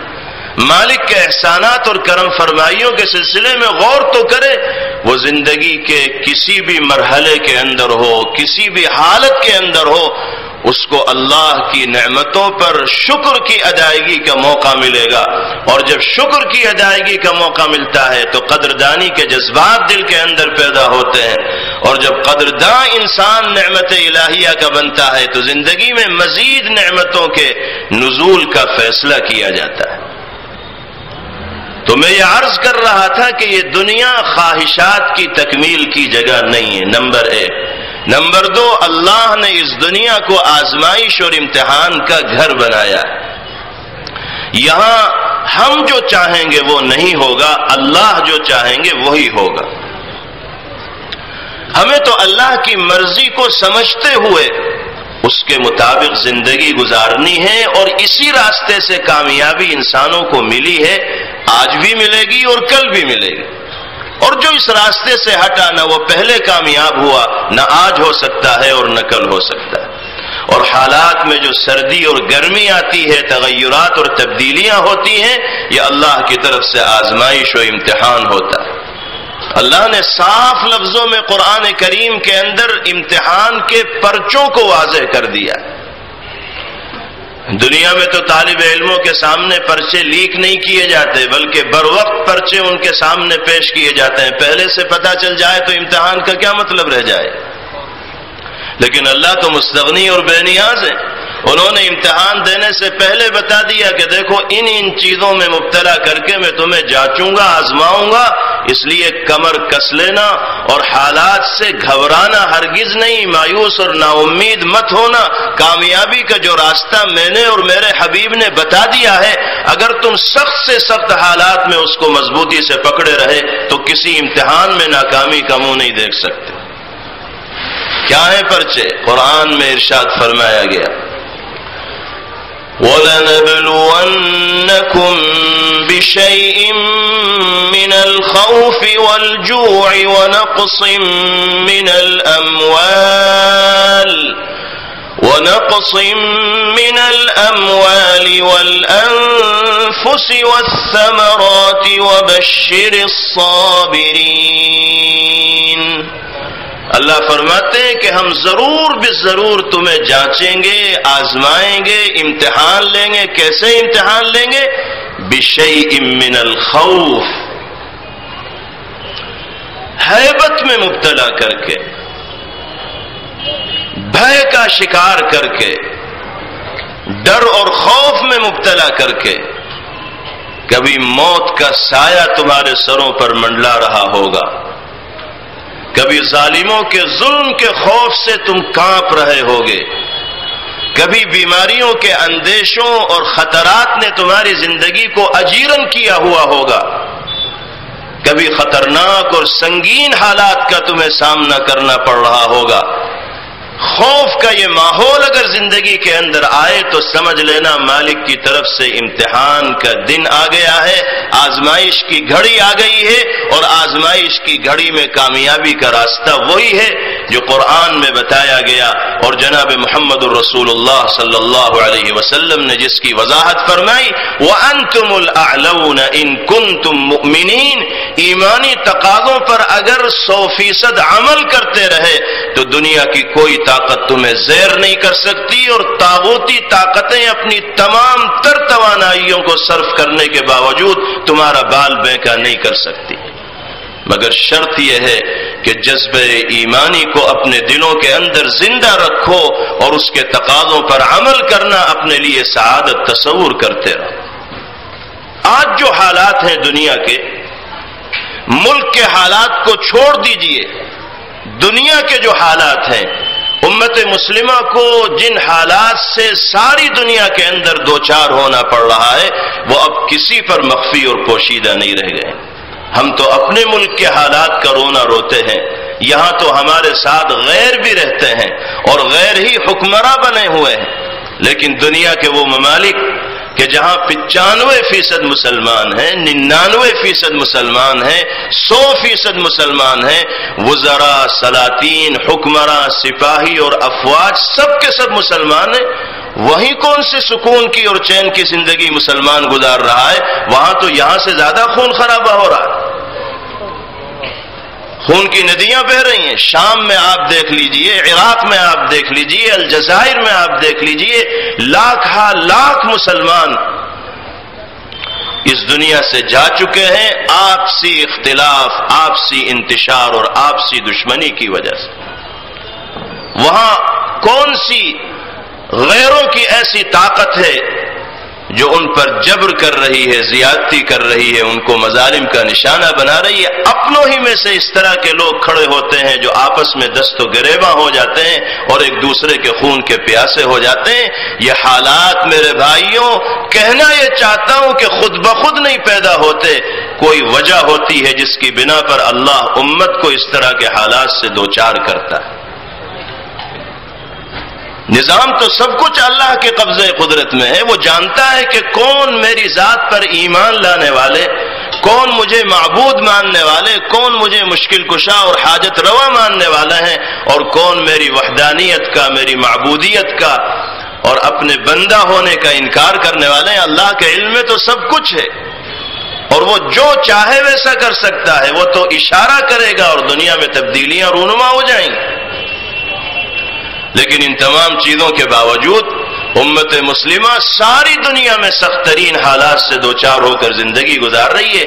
مالک کے احسانات اور کرم فرمائیوں کے سلسلے میں غور تو کرے. وہ زندگی کے کسی بھی مرحلے کے اندر ہو، کسی بھی حالت کے اندر ہو، اس کو اللہ کی نعمتوں پر شکر کی ادائیگی کا موقع ملے گا. اور جب شکر کی ادائیگی کا موقع ملتا ہے تو قدردانی کے جذبات دل کے اندر پیدا ہوتے ہیں. اور جب قدرداں انسان نعمت الہیہ کا بنتا ہے تو زندگی میں مزید نعمتوں کے نزول کا فیصلہ کیا جاتا ہے. تو میں یہ عرض کر رہا تھا کہ یہ دنیا خواہشات کی تکمیل کی جگہ نہیں ہے، نمبر 1. نمبر 2، اللہ نے اس دنیا کو آزمائش اور امتحان کا گھر بنایا ہے. یہاں ہم جو چاہیں گے وہ نہیں ہوگا، اللہ جو چاہیں گے وہی ہوگا. ہمیں تو اللہ کی مرضی کو سمجھتے ہوئے اس کے مطابق زندگی گزارنی ہے اور اسی راستے سے کامیابی انسانوں کو ملی ہے، آج بھی ملے گی اور کل بھی ملے گی. اور جو اس راستے سے ہٹا نہ وہ پہلے کامیاب ہوا، نہ آج ہو سکتا ہے اور نہ کل ہو سکتا ہے. اور حالات میں جو سردی اور گرمی آتی ہے، تغیرات اور تبدیلیاں ہوتی ہیں، یہ اللہ کی طرف سے آزمائش و امتحان ہوتا ہے. اللہ نے صاف لفظوں میں قرآن کریم کے اندر امتحان کے پرچوں کو واضح کر دیا. دنیا میں تو طالب علموں کے سامنے پرچے لیک نہیں کیے جاتے بلکہ بر وقت پرچے ان کے سامنے پیش کیے جاتے ہیں. پہلے سے پتہ چل جائے تو امتحان کا کیا مطلب رہ جائے. لیکن اللہ تو مستغنی اور بے نیاز ہے. انہوں نے امتحان دینے سے پہلے بتا دیا کہ دیکھو ان چیزوں میں مبتلا کر کے میں تمہیں جانچوں گا، آزماؤں گا، اس لیے کمر کس لینا اور حالات سے گھبرانا ہرگز نہیں، مایوس اور نا امید مت ہونا. کامیابی کا جو راستہ میں نے اور میرے حبیب نے بتا دیا ہے، اگر تم سخت سے سخت حالات میں اس کو مضبوطی سے پکڑے رہے تو کسی امتحان میں ناکامی کا منہ نہیں دیکھ سکتے. کیا ہے پرچے؟ قرآن میں ارشاد فرمایا گیا وَلَنَبْلُوَنَّكُمْ بِشَيْءٍ مِّنَ الْخَوْفِ وَالْجُوعِ وَنَقْصٍ مِّنَ الْأَمْوَالِ وَالْأَنفُسِ وَالثَّمَرَاتِ وَبَشِّرِ الصَّابِرِينَ. اللہ فرماتے ہیں کہ ہم ضرور ضرور تمہیں جانچیں گے، آزمائیں گے، امتحان لیں گے. کیسے امتحان لیں گے؟ بِشَيْءٍ مِّنَ الْخَوْفِ، ہیبت میں مبتلا کر کے، بھے کا شکار کر کے، ڈر اور خوف میں مبتلا کر کے. کبھی موت کا سایہ تمہارے سروں پر منڈلا رہا ہوگا، کبھی ظالموں کے ظلم کے خوف سے تم کانپ رہے ہوگے، کبھی بیماریوں کے اندیشوں اور خطرات نے تمہاری زندگی کو اجیرن کیا ہوا ہوگا، کبھی خطرناک اور سنگین حالات کا تمہیں سامنا کرنا پڑ رہا ہوگا. خوف کا یہ ماحول اگر زندگی کے اندر آئے تو سمجھ لینا مالک کی طرف سے امتحان کا دن آ گیا ہے، آزمائش کی گھڑی آ گئی ہے. اور آزمائش کی گھڑی میں کامیابی کا راستہ وہی ہے جو قرآن میں بتایا گیا اور جناب محمد الرسول اللہ صلی اللہ علیہ وسلم نے جس کی وضاحت فرمائی وَأَنْتُمُ الْأَعْلَوْنَ إِن كُنتُم مُؤْمِنِينَ. ایمانی تقاضوں پر اگر 100% عمل کرتے رہے تو دنیا کی کوئی طاقت تمہیں زیر نہیں کر سکتی، اور طاغوتی طاقتیں اپنی تمام تر توانائیوں کو صرف کرنے کے باوجود تمہارا بال بینکا نہیں کر سکتی. مگر شرط یہ ہے کہ جذبہ ایمانی کو اپنے دلوں کے اندر زندہ رکھو اور اس کے تقاضوں پر عمل کرنا اپنے لیے سعادت تصور کرتے رہو. آج جو حالات ہیں دنیا کے، ملک کے حالات کو چھوڑ دیجئے، دنیا کے جو حالات ہیں، امت مسلمہ کو جن حالات سے ساری دنیا کے اندر دوچار ہونا پڑ رہا ہے وہ اب کسی پر مخفی اور پوشیدہ نہیں رہ گئے. ہم تو اپنے ملک کے حالات کا رونا روتے ہیں، یہاں تو ہمارے ساتھ غیر بھی رہتے ہیں اور غیر ہی حکمراں بنے ہوئے ہیں. لیکن دنیا کے وہ ممالک کہ جہاں 95% مسلمان ہیں، 99% مسلمان ہیں، 100% مسلمان ہیں، وزراء، سلاطین، حکمراں، سپاہی اور افواج سب کے سب مسلمان ہیں، وہیں کون سے سکون کی اور چین کی زندگی مسلمان گزار رہا ہے؟ وہاں تو یہاں سے زیادہ خون خرابہ ہو رہا ہے، خون کی ندیاں بہہ رہی ہیں. شام میں آپ دیکھ لیجئے، عراق میں آپ دیکھ لیجئے، الجزائر میں آپ دیکھ لیجئے، لاکھ لاکھ مسلمان اس دنیا سے جا چکے ہیں آپسی اختلاف، آپسی انتشار اور آپسی دشمنی کی وجہ سے. وہاں کون سی غیروں کی ایسی طاقت ہے جو ان پر جبر کر رہی ہے، زیادتی کر رہی ہے، ان کو مظالم کا نشانہ بنا رہی ہے؟ اپنوں ہی میں سے اس طرح کے لوگ کھڑے ہوتے ہیں جو آپس میں دست و گریباں ہو جاتے ہیں اور ایک دوسرے کے خون کے پیاسے ہو جاتے ہیں. یہ حالات میرے بھائیوں، کہنا یہ چاہتا ہوں کہ خود بخود نہیں پیدا ہوتے، کوئی وجہ ہوتی ہے جس کی بنا پر اللہ امت کو اس طرح کے حالات سے دوچار کرتا ہے. نظام تو سب کچھ اللہ کے قبضے قدرت میں ہے. وہ جانتا ہے کہ کون میری ذات پر ایمان لانے والے، کون مجھے معبود ماننے والے، کون مجھے مشکل کشا اور حاجت روا ماننے والے ہیں، اور کون میری وحدانیت کا، میری معبودیت کا اور اپنے بندہ ہونے کا انکار کرنے والے ہیں. اللہ کے علم میں تو سب کچھ ہے اور وہ جو چاہے ویسا کر سکتا ہے. وہ تو اشارہ کرے گا اور دنیا میں تبدیلیاں رونما ہو جائیں گی. لیکن ان تمام چیزوں کے باوجود امت مسلمہ ساری دنیا میں سخت ترین حالات سے دوچار ہو کر زندگی گزار رہی ہے.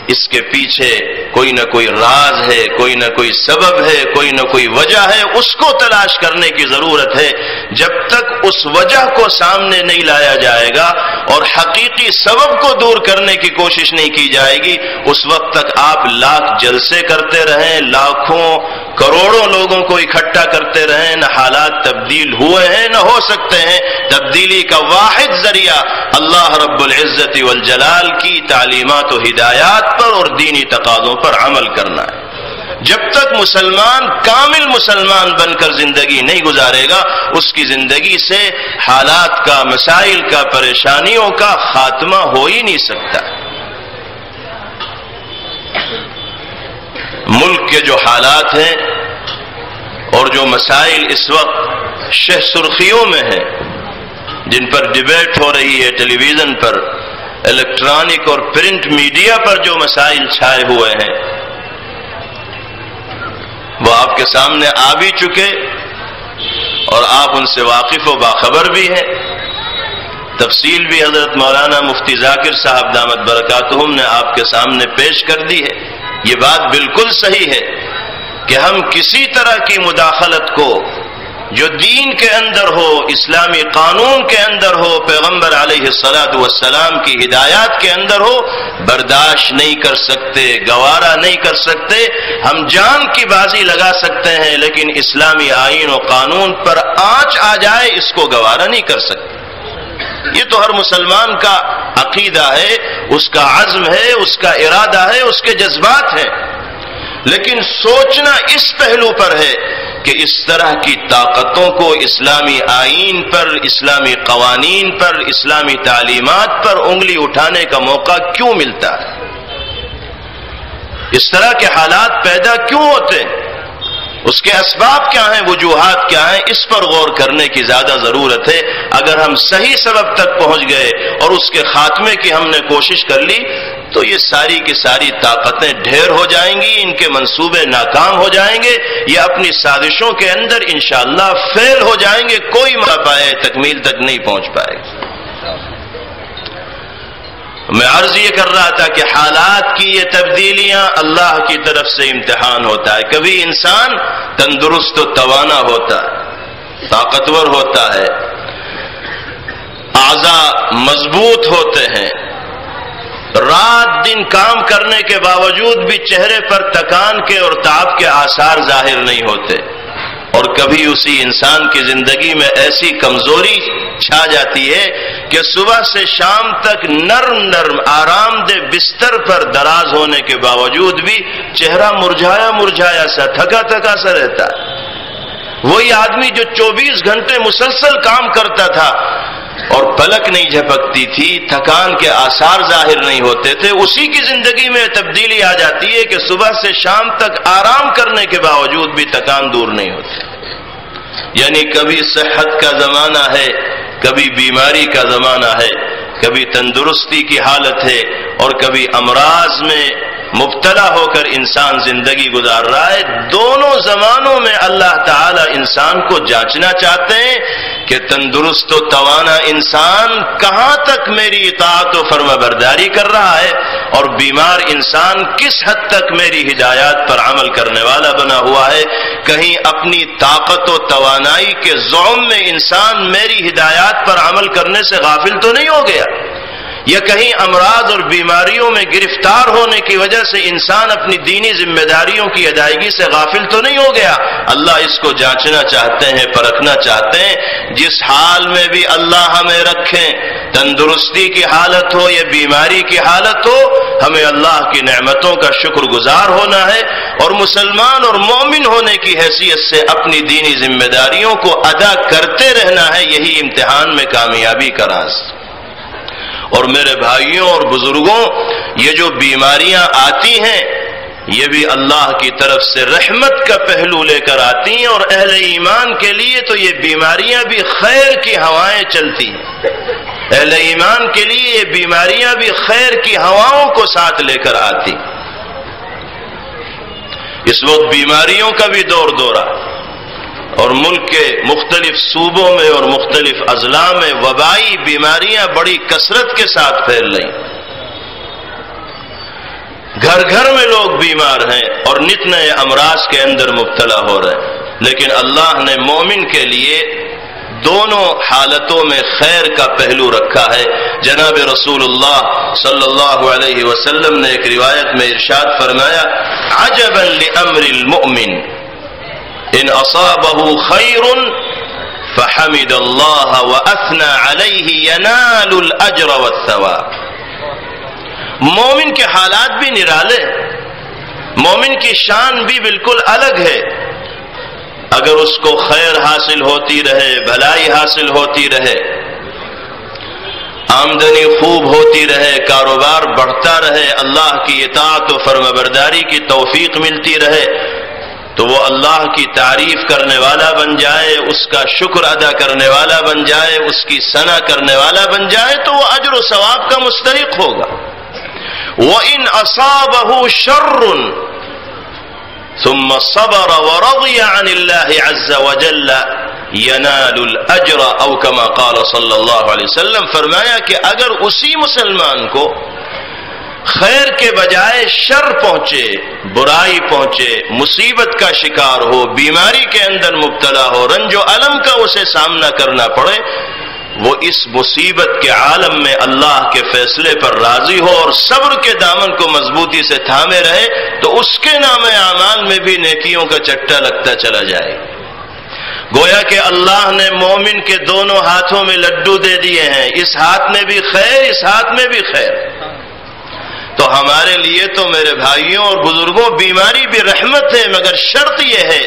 اس کے پیچھے کوئی نہ کوئی راز ہے، کوئی نہ کوئی سبب ہے، کوئی نہ کوئی وجہ ہے، اس کو تلاش کرنے کی ضرورت ہے۔ جب تک اس وجہ کو سامنے نہیں لایا جائے گا اور حقیقی سبب کو دور کرنے کی کوشش نہیں کی جائے گی، اس وقت تک آپ لاکھ جلسے کرتے رہیں، لاکھوں کروڑوں لوگوں کو اکٹھا کرتے رہیں، نہ حالات تبدیل ہوئے ہیں نہ ہو سکتے ہیں۔ تبدیلی کا واحد ذریعہ اللہ رب العزت والجلال کی تعلیمات و ہدایات پر اور دینی تقاضوں پر عمل کرنا ہے۔ جب تک مسلمان کامل مسلمان بن کر زندگی نہیں گزارے گا، اس کی زندگی سے حالات کا، مسائل کا، پریشانیوں کا خاتمہ ہو ہی نہیں سکتا۔ ملک کے جو حالات ہیں اور جو مسائل اس وقت شہ سرخیوں میں ہیں، جن پر ڈیبیٹ ہو رہی ہے ٹیلی ویژن پر، الیکٹرانک اور پرنٹ میڈیا پر جو مسائل چھائے ہوئے ہیں، وہ آپ کے سامنے آ بھی چکے اور آپ ان سے واقف و باخبر بھی ہیں۔ تفصیل بھی حضرت مولانا مفتی ذاکر صاحب دامت برکاتہم نے آپ کے سامنے پیش کر دی ہے۔ یہ بات بالکل صحیح ہے کہ ہم کسی طرح کی مداخلت کو جو دین کے اندر ہو، اسلامی قانون کے اندر ہو، پیغمبر علیہ الصلاۃ والسلام کی ہدایات کے اندر ہو، برداشت نہیں کر سکتے، گوارا نہیں کر سکتے۔ ہم جان کی بازی لگا سکتے ہیں لیکن اسلامی آئین و قانون پر آنچ آ جائے اس کو گوارا نہیں کر سکتے۔ یہ تو ہر مسلمان کا عقیدہ ہے، اس کا عزم ہے، اس کا ارادہ ہے، اس کے جذبات ہیں، لیکن سوچنا اس پہلو پر ہے کہ اس طرح کی طاقتوں کو اسلامی آئین پر، اسلامی قوانین پر، اسلامی تعلیمات پر انگلی اٹھانے کا موقع کیوں ملتا ہے؟ اس طرح کے حالات پیدا کیوں ہوتے ہیں؟ اس کے اسباب کیا ہیں، وجوہات کیا ہیں؟ اس پر غور کرنے کی زیادہ ضرورت ہے۔ اگر ہم صحیح سبب تک پہنچ گئے اور اس کے خاتمے کی ہم نے کوشش کر لی تو یہ ساری کی ساری طاقتیں ڈھیر ہو جائیں گی، ان کے منصوبے ناکام ہو جائیں گے، یہ اپنی سازشوں کے اندر انشاءاللہ فیل ہو جائیں گے، کوئی پائے تکمیل تک نہیں پہنچ پائے گا۔ میں عرض یہ کر رہا تھا کہ حالات کی یہ تبدیلیاں اللہ کی طرف سے امتحان ہوتا ہے۔ کبھی انسان تندرست و توانا ہوتا ہے، طاقتور ہوتا ہے، اعضاء مضبوط ہوتے ہیں، رات دن کام کرنے کے باوجود بھی چہرے پر تکان کے اور تعب کے آثار ظاہر نہیں ہوتے، اور کبھی اسی انسان کی زندگی میں ایسی کمزوری چھا جاتی ہے کہ صبح سے شام تک نرم نرم آرام دہ بستر پر دراز ہونے کے باوجود بھی چہرہ مرجھایا مرجھایا سا، تھکا تھکا سا رہتا ہے۔ وہی آدمی جو 24 گھنٹے مسلسل کام کرتا تھا اور پلک نہیں جھپکتی تھی، تھکان کے آثار ظاہر نہیں ہوتے تھے، اسی کی زندگی میں تبدیلی آ جاتی ہے کہ صبح سے شام تک آرام کرنے کے باوجود بھی تکان دور نہیں ہوتی۔ یعنی کبھی صحت کا زمانہ ہے، کبھی بیماری کا زمانہ ہے، کبھی تندرستی کی حالت ہے اور کبھی امراض میں مبتلا ہو کر انسان زندگی گزار رہا ہے۔ دونوں زمانوں میں اللہ تعالی انسان کو جانچنا چاہتے ہیں کہ تندرست و توانا انسان کہاں تک میری اطاعت و فرما برداری کر رہا ہے اور بیمار انسان کس حد تک میری ہدایات پر عمل کرنے والا بنا ہوا ہے۔ کہیں اپنی طاقت و توانائی کے زعم میں انسان میری ہدایات پر عمل کرنے سے غافل تو نہیں ہو گیا، یا کہیں امراض اور بیماریوں میں گرفتار ہونے کی وجہ سے انسان اپنی دینی ذمہ داریوں کی ادائیگی سے غافل تو نہیں ہو گیا۔ اللہ اس کو جانچنا چاہتے ہیں، پرکھنا چاہتے ہیں۔ جس حال میں بھی اللہ ہمیں رکھیں، تندرستی کی حالت ہو یا بیماری کی حالت ہو، ہمیں اللہ کی نعمتوں کا شکر گزار ہونا ہے اور مسلمان اور مومن ہونے کی حیثیت سے اپنی دینی ذمہ داریوں کو ادا کرتے رہنا ہے۔ یہی امتحان میں کامیابی کا راز۔ اور میرے بھائیوں اور بزرگوں، یہ جو بیماریاں آتی ہیں یہ بھی اللہ کی طرف سے رحمت کا پہلو لے کر آتی ہیں، اور اہل ایمان کے لیے تو یہ بیماریاں بھی خیر کی ہوائیں چلتی ہیں۔ اہل ایمان کے لیے یہ بیماریاں بھی خیر کی ہواؤں کو ساتھ لے کر آتی۔ اس وقت بیماریوں کا بھی دور دورہ اور ملک کے مختلف صوبوں میں اور مختلف اضلاع میں وبائی بیماریاں بڑی کثرت کے ساتھ پھیل رہی۔ گھر گھر میں لوگ بیمار ہیں اور نت نئے امراض کے اندر مبتلا ہو رہے ہیں، لیکن اللہ نے مومن کے لیے دونوں حالتوں میں خیر کا پہلو رکھا ہے۔ جناب رسول اللہ صلی اللہ علیہ وسلم نے ایک روایت میں ارشاد فرمایا، عجبا لامر المؤمن ان اصابه خیر فحمد اللہ واثنى علیہ ینال الاجر والثواب۔ مومن کے حالات بھی نرالے، مومن کی شان بھی بالکل الگ ہے۔ اگر اس کو خیر حاصل ہوتی رہے، بھلائی حاصل ہوتی رہے، آمدنی خوب ہوتی رہے، کاروبار بڑھتا رہے، اللہ کی اطاعت و فرمانبرداری کی توفیق ملتی رہے، تو وہ اللہ کی تعریف کرنے والا بن جائے، اس کا شکر ادا کرنے والا بن جائے، اس کی ثنا کرنے والا بن جائے، تو وہ اجر و ثواب کا مستحق ہوگا۔ وَإِنْ أَصَابَهُ شَرٌّ ثم صبر ورضي عن الله عز وجل ينال الاجر او كما قال صلی اللہ علیہ وسلم۔ فرمایا کہ اگر اسی مسلمان کو خیر کے بجائے شر پہنچے، برائی پہنچے، مصیبت کا شکار ہو، بیماری کے اندر مبتلا ہو، رنج و الم کا اسے سامنا کرنا پڑے، وہ اس مصیبت کے عالم میں اللہ کے فیصلے پر راضی ہو اور صبر کے دامن کو مضبوطی سے تھامے رہے، تو اس کے نام اعمال میں بھی نیکیوں کا چٹا لگتا چلا جائے۔ گویا کہ اللہ نے مومن کے دونوں ہاتھوں میں لڈو دے دیے ہیں، اس ہاتھ میں بھی خیر، اس ہاتھ میں بھی خیر۔ تو ہمارے لیے تو میرے بھائیوں اور بزرگوں بیماری بھی رحمت ہے، مگر شرط یہ ہے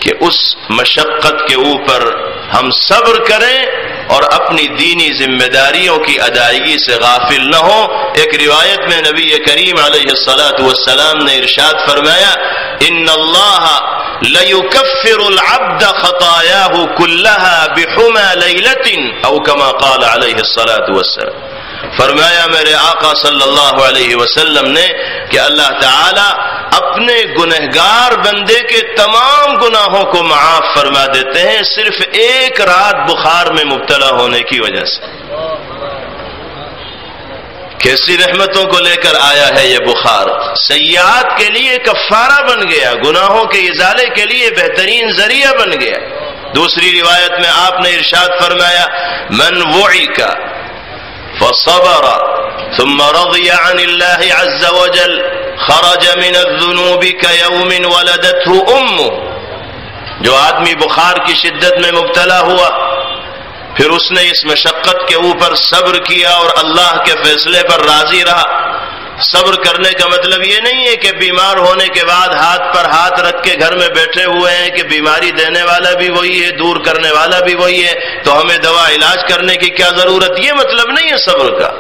کہ اس مشقت کے اوپر ہم صبر کریں اور اپنی دینی ذمہ داریوں کی ادائیگی سے غافل نہ ہوں۔ ایک روایت میں نبی کریم علیہ الصلاۃ والسلام نے ارشاد فرمایا، ان اللہ لیکفر العبد خطایاہ کلہا بحمی لیلۃ او کما قال علیہ الصلاۃ والسلام۔ فرمایا میرے آقا صلی اللہ علیہ وسلم نے کہ اللہ تعالی اپنے گنہگار بندے کے تمام گناہوں کو معاف فرما دیتے ہیں صرف ایک رات بخار میں مبتلا ہونے کی وجہ سے۔ کیسی رحمتوں کو لے کر آیا ہے یہ بخار، سیئات کے لیے کفارہ بن گیا، گناہوں کے ازالے کے لیے بہترین ذریعہ بن گیا۔ دوسری روایت میں آپ نے ارشاد فرمایا، من وعک فصبر ثم رضي عن الله عز وجل خرج من الذنوب كيوم ولدته امه۔ جو آدمی بخار کی شدت میں مبتلا ہوا، پھر اس نے اس مشقت کے اوپر صبر کیا اور اللہ کے فیصلے پر راضی رہا۔ صبر کرنے کا مطلب یہ نہیں ہے کہ بیمار ہونے کے بعد ہاتھ پر ہاتھ رکھ کے گھر میں بیٹھے ہوئے ہیں کہ بیماری دینے والا بھی وہی ہے، دور کرنے والا بھی وہی ہے، تو ہمیں دوا علاج کرنے کی کیا ضرورت۔ یہ مطلب نہیں ہے صبر کا۔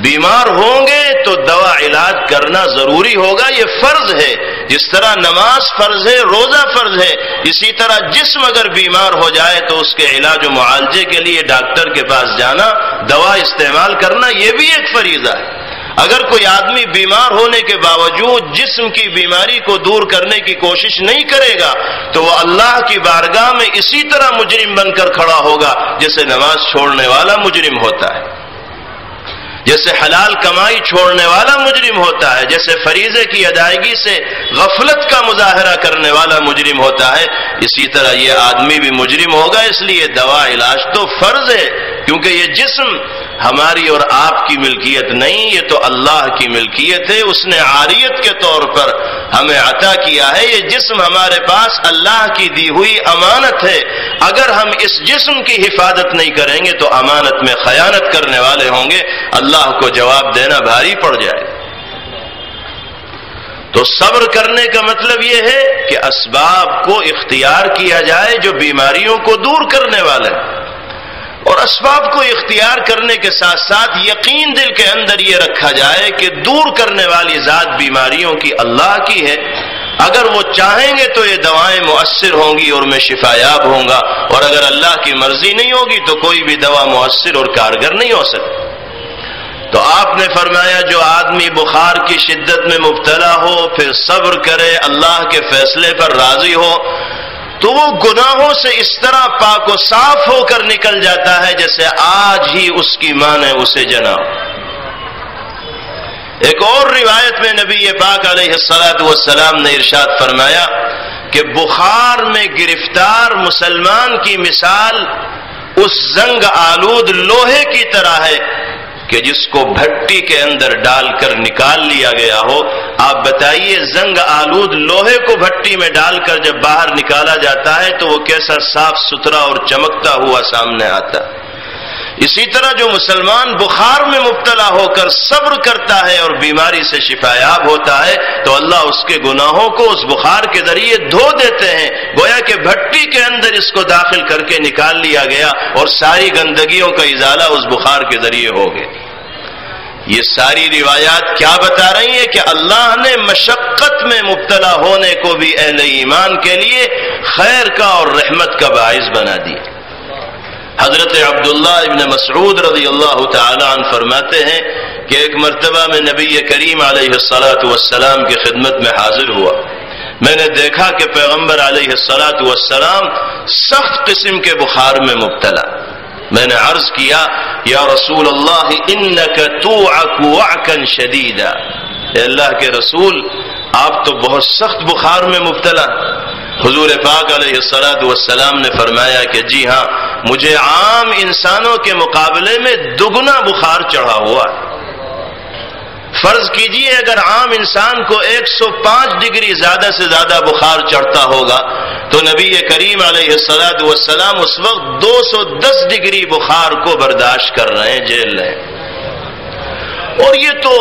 بیمار ہوں گے تو دوا علاج کرنا ضروری ہوگا، یہ فرض ہے۔ جس طرح نماز فرض ہے، روزہ فرض ہے، اسی طرح جسم اگر بیمار ہو جائے تو اس کے علاج و معالجے کے لیے ڈاکٹر کے پاس جانا، دوا استعمال کرنا، یہ بھی ایک فریضہ ہے۔ اگر کوئی آدمی بیمار ہونے کے باوجود جسم کی بیماری کو دور کرنے کی کوشش نہیں کرے گا تو وہ اللہ کی بارگاہ میں اسی طرح مجرم بن کر کھڑا ہوگا جیسے نماز چھوڑنے والا مجرم ہوتا ہے، جیسے حلال کمائی چھوڑنے والا مجرم ہوتا ہے، جیسے فریضے کی ادائیگی سے غفلت کا مظاہرہ کرنے والا مجرم ہوتا ہے، اسی طرح یہ آدمی بھی مجرم ہوگا۔ اس لیے دوا علاج تو فرض ہے، کیونکہ یہ جسم ہماری اور آپ کی ملکیت نہیں، یہ تو اللہ کی ملکیت ہے۔ اس نے عاریت کے طور پر ہمیں عطا کیا ہے۔ یہ جسم ہمارے پاس اللہ کی دی ہوئی امانت ہے۔ اگر ہم اس جسم کی حفاظت نہیں کریں گے تو امانت میں خیانت کرنے والے ہوں گے، اللہ کو جواب دینا بھاری پڑ جائے۔ تو صبر کرنے کا مطلب یہ ہے کہ اسباب کو اختیار کیا جائے جو بیماریوں کو دور کرنے والے ہیں، اور اسباب کو اختیار کرنے کے ساتھ ساتھ یقین دل کے اندر یہ رکھا جائے کہ دور کرنے والی ذات بیماریوں کی اللہ کی ہے۔ اگر وہ چاہیں گے تو یہ دوائیں مؤثر ہوں گی اور میں شفا یاب ہوں گا، اور اگر اللہ کی مرضی نہیں ہوگی تو کوئی بھی دوا مؤثر اور کارگر نہیں ہو سکتی۔ تو آپ نے فرمایا جو آدمی بخار کی شدت میں مبتلا ہو پھر صبر کرے، اللہ کے فیصلے پر راضی ہو، تو وہ گناہوں سے اس طرح پاک و صاف ہو کر نکل جاتا ہے جیسے آج ہی اس کی ماں نے اسے جنا۔ ایک اور روایت میں نبی پاک علیہ الصلوۃ والسلام نے ارشاد فرمایا کہ بخار میں گرفتار مسلمان کی مثال اس زنگ آلود لوہے کی طرح ہے کہ جس کو بھٹی کے اندر ڈال کر نکال لیا گیا ہو۔ آپ بتائیے زنگ آلود لوہے کو بھٹی میں ڈال کر جب باہر نکالا جاتا ہے تو وہ کیسا صاف ستھرا اور چمکتا ہوا سامنے آتا ہے۔ اسی طرح جو مسلمان بخار میں مبتلا ہو کر صبر کرتا ہے اور بیماری سے شفایاب ہوتا ہے تو اللہ اس کے گناہوں کو اس بخار کے ذریعے دھو دیتے ہیں، گویا کہ بھٹی کے اندر اس کو داخل کر کے نکال لیا گیا اور ساری گندگیوں کا ازالہ اس بخار کے ذریعے ہو گیا۔ یہ ساری روایات کیا بتا رہی ہیں کہ اللہ نے مشقت میں مبتلا ہونے کو بھی اہل ایمان کے لیے خیر کا اور رحمت کا باعث بنا دیا۔ حضرت عبداللہ ابن مسعود رضی اللہ تعالی عنہ فرماتے ہیں کہ ایک مرتبہ میں نبی کریم علیہ الصلاۃ والسلام کی خدمت میں حاضر ہوا۔ میں نے دیکھا کہ پیغمبر علیہ الصلاۃ والسلام سخت قسم کے بخار میں مبتلا۔ میں نے عرض کیا یا رسول اللہ انک توعک وعکا شدیدا، اے اللہ کے رسول آپ تو بہت سخت بخار میں مبتلا۔ حضور پاک علیہ الصلوۃ والسلام نے فرمایا کہ جی ہاں، مجھے عام انسانوں کے مقابلے میں دگنا بخار چڑھا ہوا ہے۔ فرض کیجئے اگر عام انسان کو 105 ڈگری زیادہ سے زیادہ بخار چڑھتا ہوگا تو نبی کریم علیہ الصلوۃ والسلام اس وقت 210 ڈگری بخار کو برداشت کر رہے ہیں، جھیل رہے ہیں۔ اور یہ تو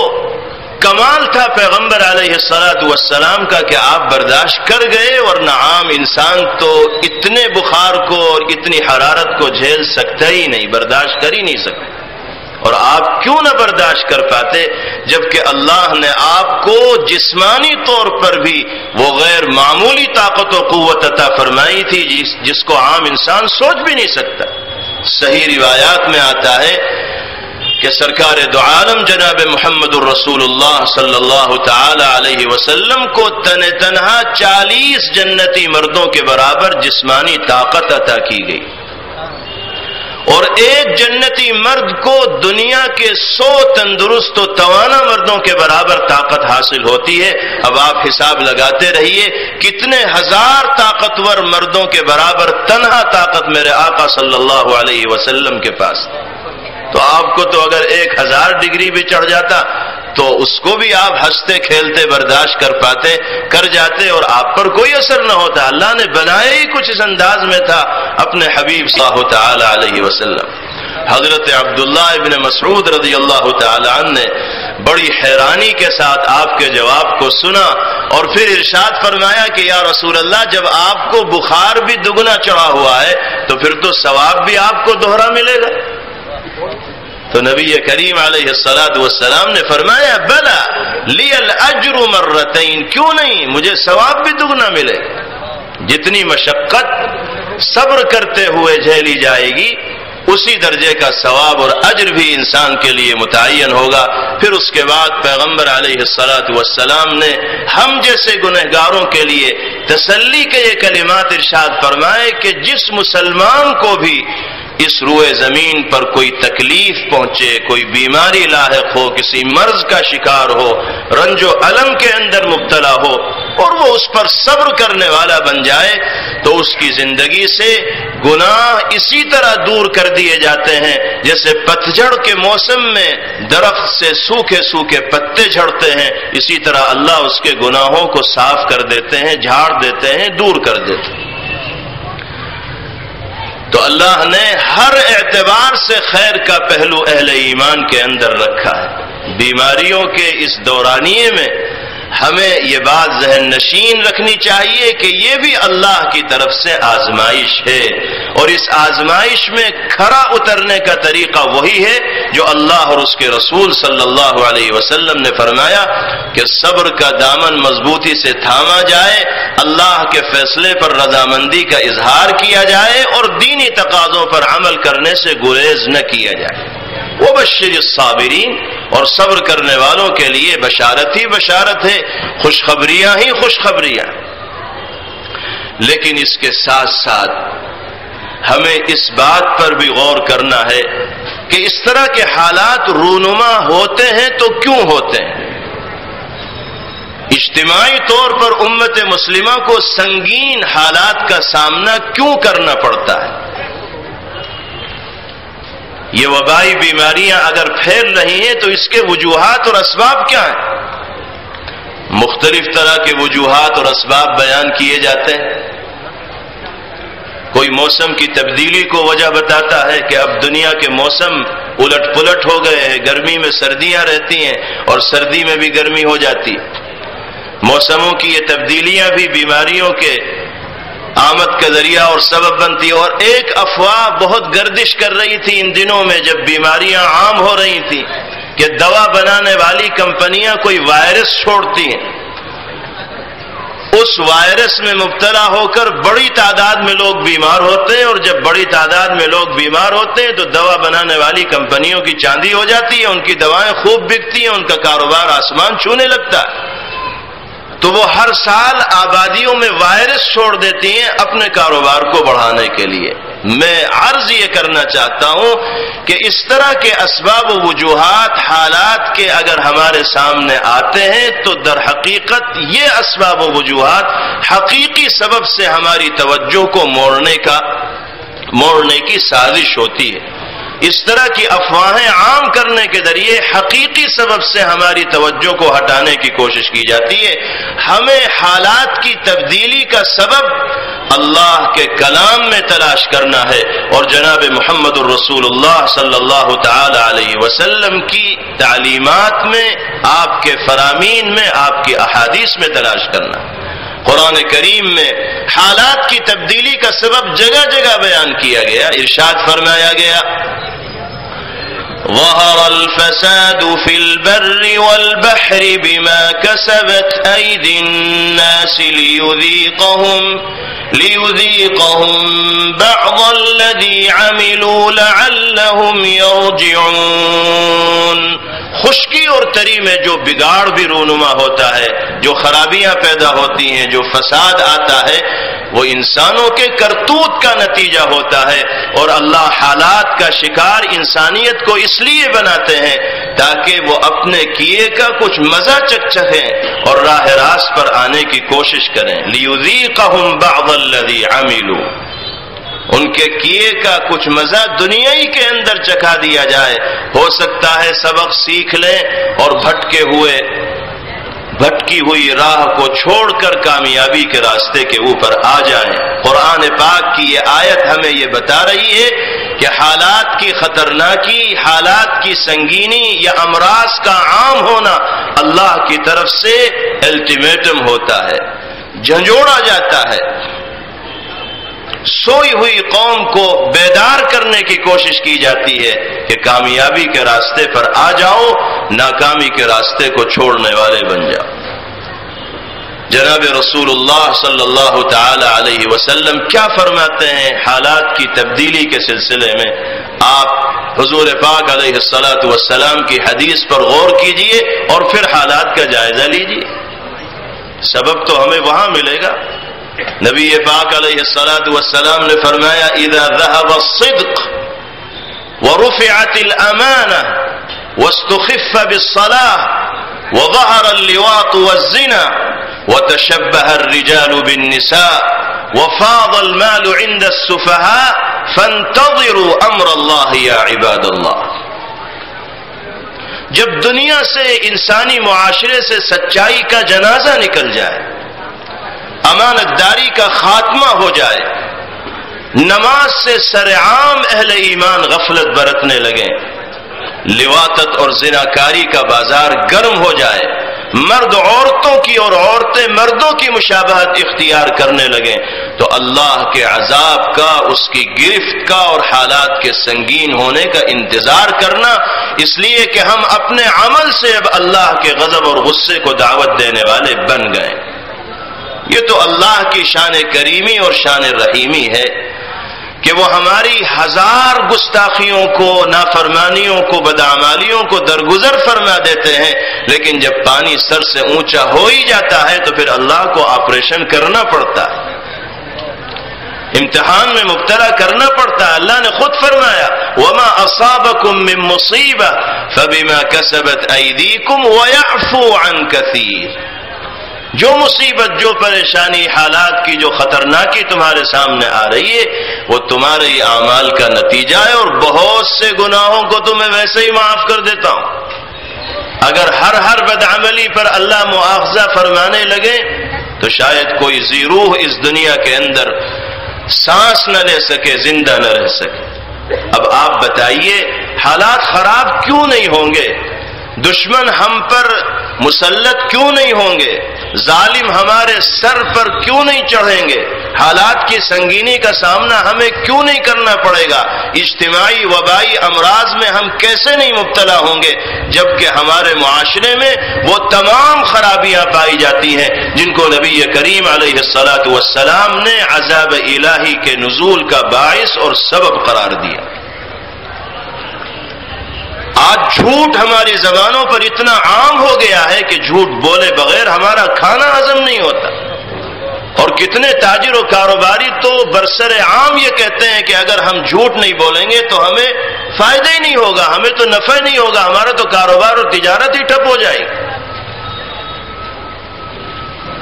کمال تھا پیغمبر علیہ الصلوۃ والسلام کا کہ آپ برداشت کر گئے، ورنہ عام انسان تو اتنے بخار کو اور اتنی حرارت کو جھیل سکتا ہی نہیں، برداشت کر ہی نہیں سکتا۔ اور آپ کیوں نہ برداشت کر پاتے جبکہ اللہ نے آپ کو جسمانی طور پر بھی وہ غیر معمولی طاقت و قوت عطا فرمائی تھی جس کو عام انسان سوچ بھی نہیں سکتا۔ صحیح روایات میں آتا ہے کہ سرکار دو عالم جناب محمد الرسول اللہ صلی اللہ تعالی علیہ وسلم کو تنہا 40 جنتی مردوں کے برابر جسمانی طاقت عطا کی گئی، اور ایک جنتی مرد کو دنیا کے 100 تندرست و توانا مردوں کے برابر طاقت حاصل ہوتی ہے۔ اب آپ حساب لگاتے رہیے کتنے ہزار طاقتور مردوں کے برابر تنہا طاقت میرے آقا صلی اللہ علیہ وسلم کے پاس۔ تو آپ کو تو اگر 1000 ڈگری بھی چڑھ جاتا تو اس کو بھی آپ ہنستے کھیلتے برداشت کر جاتے اور آپ پر کوئی اثر نہ ہوتا۔ اللہ نے بنایا ہی کچھ اس انداز میں تھا اپنے حبیب صلی اللہ تعالی علیہ وسلم۔ حضرت عبداللہ ابن مسعود رضی اللہ تعالی عنہ نے بڑی حیرانی کے ساتھ آپ کے جواب کو سنا اور پھر ارشاد فرمایا کہ یا رسول اللہ جب آپ کو بخار بھی دگنا چڑھا ہوا ہے تو پھر تو ثواب بھی آپ کو دوہرا ملے گا۔ تو نبی کریم علیہ الصلوۃ والسلام نے فرمایا بلا لی الاجر مرتین، کیوں نہیں، مجھے ثواب بھی دگنا ملے گا۔ جتنی مشقت صبر کرتے ہوئے جھیلی جائے گی اسی درجے کا ثواب اور اجر بھی انسان کے لیے متعین ہوگا۔ پھر اس کے بعد پیغمبر علیہ الصلوۃ والسلام نے ہم جیسے گنہگاروں کے لیے تسلی کے یہ کلمات ارشاد فرمائے کہ جس مسلمان کو بھی اس روئے زمین پر کوئی تکلیف پہنچے، کوئی بیماری لاحق ہو، کسی مرض کا شکار ہو، رنج و الم کے اندر مبتلا ہو اور وہ اس پر صبر کرنے والا بن جائے تو اس کی زندگی سے گناہ اسی طرح دور کر دیے جاتے ہیں جیسے پتجھڑ کے موسم میں درخت سے سوکھے سوکھے پتے جھڑتے ہیں، اسی طرح اللہ اس کے گناہوں کو صاف کر دیتے ہیں، جھاڑ دیتے ہیں، دور کر دیتے ہیں۔ تو اللہ نے ہر اعتبار سے خیر کا پہلو اہل ایمان کے اندر رکھا ہے۔ بیماریوں کے اس دورانیے میں ہمیں یہ بات ذہن نشین رکھنی چاہیے کہ یہ بھی اللہ کی طرف سے آزمائش ہے، اور اس آزمائش میں کھرا اترنے کا طریقہ وہی ہے جو اللہ اور اس کے رسول صلی اللہ علیہ وسلم نے فرمایا کہ صبر کا دامن مضبوطی سے تھاما جائے، اللہ کے فیصلے پر رضامندی کا اظہار کیا جائے اور دینی تقاضوں پر عمل کرنے سے گریز نہ کیا جائے۔ وبشر الصابرین، اور صبر کرنے والوں کے لیے بشارت ہی بشارت ہے، خوشخبریاں ہی خوشخبریاں۔ لیکن اس کے ساتھ ساتھ ہمیں اس بات پر بھی غور کرنا ہے کہ اس طرح کے حالات رونما ہوتے ہیں تو کیوں ہوتے ہیں؟ اجتماعی طور پر امت مسلمہ کو سنگین حالات کا سامنا کیوں کرنا پڑتا ہے؟ یہ وبائی بیماریاں اگر پھیل رہی ہیں تو اس کے وجوہات اور اسباب کیا ہیں؟ مختلف طرح کے وجوہات اور اسباب بیان کیے جاتے ہیں۔ کوئی موسم کی تبدیلی کو وجہ بتاتا ہے کہ اب دنیا کے موسم الٹ پلٹ ہو گئے ہیں، گرمی میں سردیاں رہتی ہیں اور سردی میں بھی گرمی ہو جاتی۔ موسموں کی یہ تبدیلیاں بھی بیماریوں کے آمد کا ذریعہ اور سبب بنتی ہے۔ اور ایک افواہ بہت گردش کر رہی تھی ان دنوں میں جب بیماریاں عام ہو رہی تھیں کہ دوا بنانے والی کمپنیاں کوئی وائرس چھوڑتی ہیں، اس وائرس میں مبتلا ہو کر بڑی تعداد میں لوگ بیمار ہوتے ہیں، اور جب بڑی تعداد میں لوگ بیمار ہوتے ہیں تو دوا بنانے والی کمپنیوں کی چاندی ہو جاتی ہے، ان کی دوائیں خوب بکتی ہیں، ان کا کاروبار آسمان چھونے لگتا ہے۔ تو وہ ہر سال آبادیوں میں وائرس چھوڑ دیتی ہیں اپنے کاروبار کو بڑھانے کے لیے۔ میں عرض یہ کرنا چاہتا ہوں کہ اس طرح کے اسباب و وجوہات حالات کے اگر ہمارے سامنے آتے ہیں تو در حقیقت یہ اسباب و وجوہات حقیقی سبب سے ہماری توجہ کو موڑنے کی سازش ہوتی ہے۔ اس طرح کی افواہیں عام کرنے کے ذریعے حقیقی سبب سے ہماری توجہ کو ہٹانے کی کوشش کی جاتی ہے۔ ہمیں حالات کی تبدیلی کا سبب اللہ کے کلام میں تلاش کرنا ہے اور جناب محمد الرسول اللہ صلی اللہ تعالی علیہ وسلم کی تعلیمات میں، آپ کے فرامین میں، آپ کی احادیث میں تلاش کرنا ہے۔ قرآن کریم میں حالات کی تبدیلی کا سبب جگہ جگہ بیان کیا گیا۔ ارشاد فرمایا گیا ظهر الفساد في البر والبحر بما كسبت أيدي الناس ليذيقهم بعض الذي عملوا لعلهم يرجعون۔ خشکی اور تری میں جو بگاڑ بھی رونما ہوتا ہے، جو خرابیاں پیدا ہوتی ہیں، جو فساد آتا ہے، وہ انسانوں کے کرتوت کا نتیجہ ہوتا ہے، اور اللہ حالات کا شکار انسانیت کو اس لیے بناتے ہیں تاکہ وہ اپنے کیے کا کچھ مزہ چکھیں اور راہ راست پر آنے کی کوشش کریں۔ لیذیقہم بعض الذی عملوا، ان کے کیے کا کچھ مزہ دنیا ہی کے اندر چکھا دیا جائے۔ ہو سکتا ہے سبق سیکھ لیں اور بھٹکی ہوئی راہ کو چھوڑ کر کامیابی کے راستے کے اوپر آ جائیں۔ قرآن پاک کی یہ آیت ہمیں یہ بتا رہی ہے کہ حالات کی خطرناکی، حالات کی سنگینی یا امراض کا عام ہونا اللہ کی طرف سے الٹیمیٹم ہوتا ہے، جھنجھوڑا جاتا ہے۔ سوئی ہوئی قوم کو بیدار کرنے کی کوشش کی جاتی ہے کہ کامیابی کے راستے پر آ جاؤ، ناکامی کے راستے کو چھوڑنے والے بن جاؤ۔ جناب رسول اللہ صلی اللہ تعالی علیہ وسلم کیا فرماتے ہیں حالات کی تبدیلی کے سلسلے میں؟ آپ حضور پاک علیہ الصلاۃ والسلام کی حدیث پر غور کیجئے اور پھر حالات کا جائزہ لیجئے۔ سبب تو ہمیں وہاں ملے گا۔ نبی پاک علیہ الصلاۃ والسلام نے فرمایا اذا ذهب الصدق ورفعت الامانہ واستخف بالصلاة وظهر اللواط والزنا وتشبه الرجال بالنساء وفاض المال عند السفهاء فانتظروا امر الله يا عباد الله۔ جب دنیا سے، انسانی معاشرے سے سچائی کا جنازہ نکل جائے، امانت داری کا خاتمہ ہو جائے، نماز سے سرعام اہل ایمان غفلت برتنے لگیں، لواطت اور زناکاری کا بازار گرم ہو جائے، مرد عورتوں کی اور عورتیں مردوں کی مشابہت اختیار کرنے لگیں، تو اللہ کے عذاب کا، اس کی گرفت کا اور حالات کے سنگین ہونے کا انتظار کرنا، اس لیے کہ ہم اپنے عمل سے اب اللہ کے غضب اور غصے کو دعوت دینے والے بن گئے۔ یہ تو اللہ کی شان کریمی اور شان رحیمی ہے کہ وہ ہماری ہزار گستاخیوں کو، نافرمانیوں کو، بدعمالیوں کو درگزر فرما دیتے ہیں، لیکن جب پانی سر سے اونچا ہو ہی جاتا ہے تو پھر اللہ کو آپریشن کرنا پڑتا ہے، امتحان میں مبتلا کرنا پڑتا ہے۔ اللہ نے خود فرمایا وَمَا أَصَابَكُم مِّن مُّصِيبَةٍ فَبِمَا كَسَبَتْ أَيْدِيكُمْ وَيَعْفُو عَن كَثِيرٍ۔ جو مصیبت، جو پریشانی، حالات کی جو خطرناکی تمہارے سامنے آ رہی ہے وہ تمہارے ہی اعمال کا نتیجہ ہے، اور بہت سے گناہوں کو تو میں ویسے ہی معاف کر دیتا ہوں۔ اگر ہر بدعملی پر اللہ مؤاخذہ فرمانے لگے تو شاید کوئی ذی روح اس دنیا کے اندر سانس نہ لے سکے، زندہ نہ رہ سکے۔ اب آپ بتائیے حالات خراب کیوں نہیں ہوں گے؟ دشمن ہم پر مسلط کیوں نہیں ہوں گے؟ ظالم ہمارے سر پر کیوں نہیں چڑھیں گے؟ حالات کی سنگینی کا سامنا ہمیں کیوں نہیں کرنا پڑے گا؟ اجتماعی وبائی امراض میں ہم کیسے نہیں مبتلا ہوں گے جبکہ ہمارے معاشرے میں وہ تمام خرابیاں پائی جاتی ہیں جن کو نبی کریم علیہ الصلاۃ والسلام نے عذاب الہی کے نزول کا باعث اور سبب قرار دیا۔ آج جھوٹ ہماری زبانوں پر اتنا عام ہو گیا ہے کہ جھوٹ بولے بغیر ہمارا کھانا ہضم نہیں ہوتا، اور کتنے تاجر و کاروباری تو برسر عام یہ کہتے ہیں کہ اگر ہم جھوٹ نہیں بولیں گے تو ہمیں فائدہ ہی نہیں ہوگا، ہمیں تو نفع نہیں ہوگا، ہمارا تو کاروبار اور تجارت ہی ٹھپ ہو جائے گی۔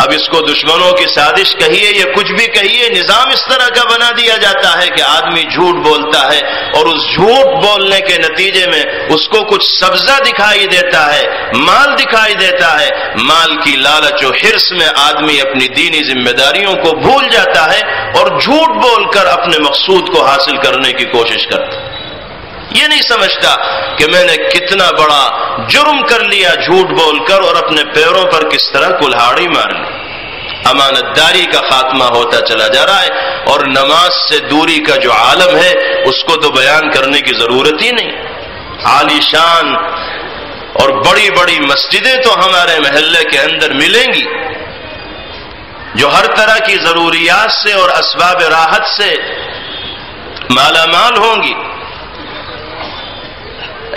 اب اس کو دشمنوں کی سازش کہیے یا کچھ بھی کہیے، نظام اس طرح کا بنا دیا جاتا ہے کہ آدمی جھوٹ بولتا ہے اور اس جھوٹ بولنے کے نتیجے میں اس کو کچھ سبزہ دکھائی دیتا ہے، مال دکھائی دیتا ہے۔ مال کی لالچ و حرص میں آدمی اپنی دینی ذمہ داریوں کو بھول جاتا ہے اور جھوٹ بول کر اپنے مقصود کو حاصل کرنے کی کوشش کرتا ہے۔ یہ نہیں سمجھتا کہ میں نے کتنا بڑا جرم کر لیا جھوٹ بول کر اور اپنے پیروں پر کس طرح کلہاڑی مار لی۔ امانت داری کا خاتمہ ہوتا چلا جا رہا ہے، اور نماز سے دوری کا جو عالم ہے اس کو تو بیان کرنے کی ضرورت ہی نہیں۔ عالی شان اور بڑی بڑی مسجدیں تو ہمارے محلے کے اندر ملیں گی جو ہر طرح کی ضروریات سے اور اسباب راحت سے مالا مال ہوں گی۔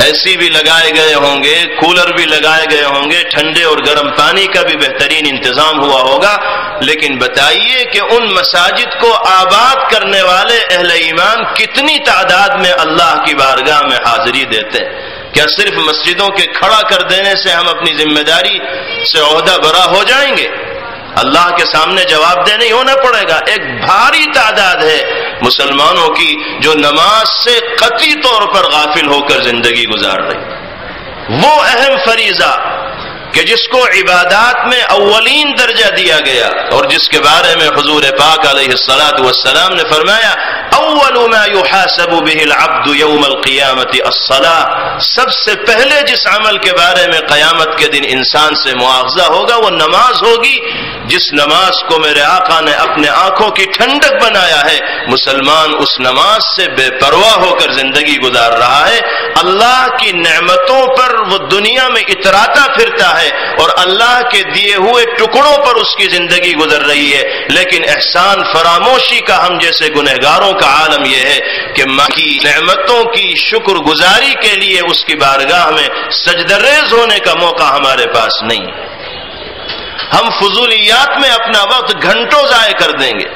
اے سی بھی لگائے گئے ہوں گے، کولر بھی لگائے گئے ہوں گے، ٹھنڈے اور گرم پانی کا بھی بہترین انتظام ہوا ہوگا، لیکن بتائیے کہ ان مساجد کو آباد کرنے والے اہل ایمان کتنی تعداد میں اللہ کی بارگاہ میں حاضری دیتے ہیں؟ کیا صرف مسجدوں کے کھڑا کر دینے سے ہم اپنی ذمہ داری سے عہدہ برا ہو جائیں گے؟ اللہ کے سامنے جواب دہ نہیں ہونا پڑے گا۔ ایک بھاری تعداد ہے مسلمانوں کی جو نماز سے قطعی طور پر غافل ہو کر زندگی گزار رہی۔ وہ اہم فریضہ کہ جس کو عبادات میں اولین درجہ دیا گیا اور جس کے بارے میں حضور پاک علیہ الصلاۃ والسلام نے فرمایا اول ما يحاسب به العبد يوم القیامت الصلاۃ، سب سے پہلے جس عمل کے بارے میں قیامت کے دن انسان سے مواخذہ ہوگا وہ نماز ہوگی، جس نماز کو میرے آقا نے اپنے آنکھوں کی ٹھنڈک بنایا ہے۔ مسلمان اس نماز سے بے پرواہ ہو کر زندگی گزار رہا ہے، اللہ کی نعمتوں پر وہ دنیا میں اتراتا پھرتا ہے اور اللہ کے دیے ہوئے ٹکڑوں پر اس کی زندگی گزر رہی ہے، لیکن احسان فراموشی کا ہم جیسے گنہگاروں کا عالم یہ ہے کہ ماں کی نعمتوں کی شکر گزاری کے لیے اس کی بارگاہ میں سجدہ ریز ہونے کا موقع ہمارے پاس نہیں۔ ہم فضولیات میں اپنا وقت گھنٹوں ضائع کر دیں گے،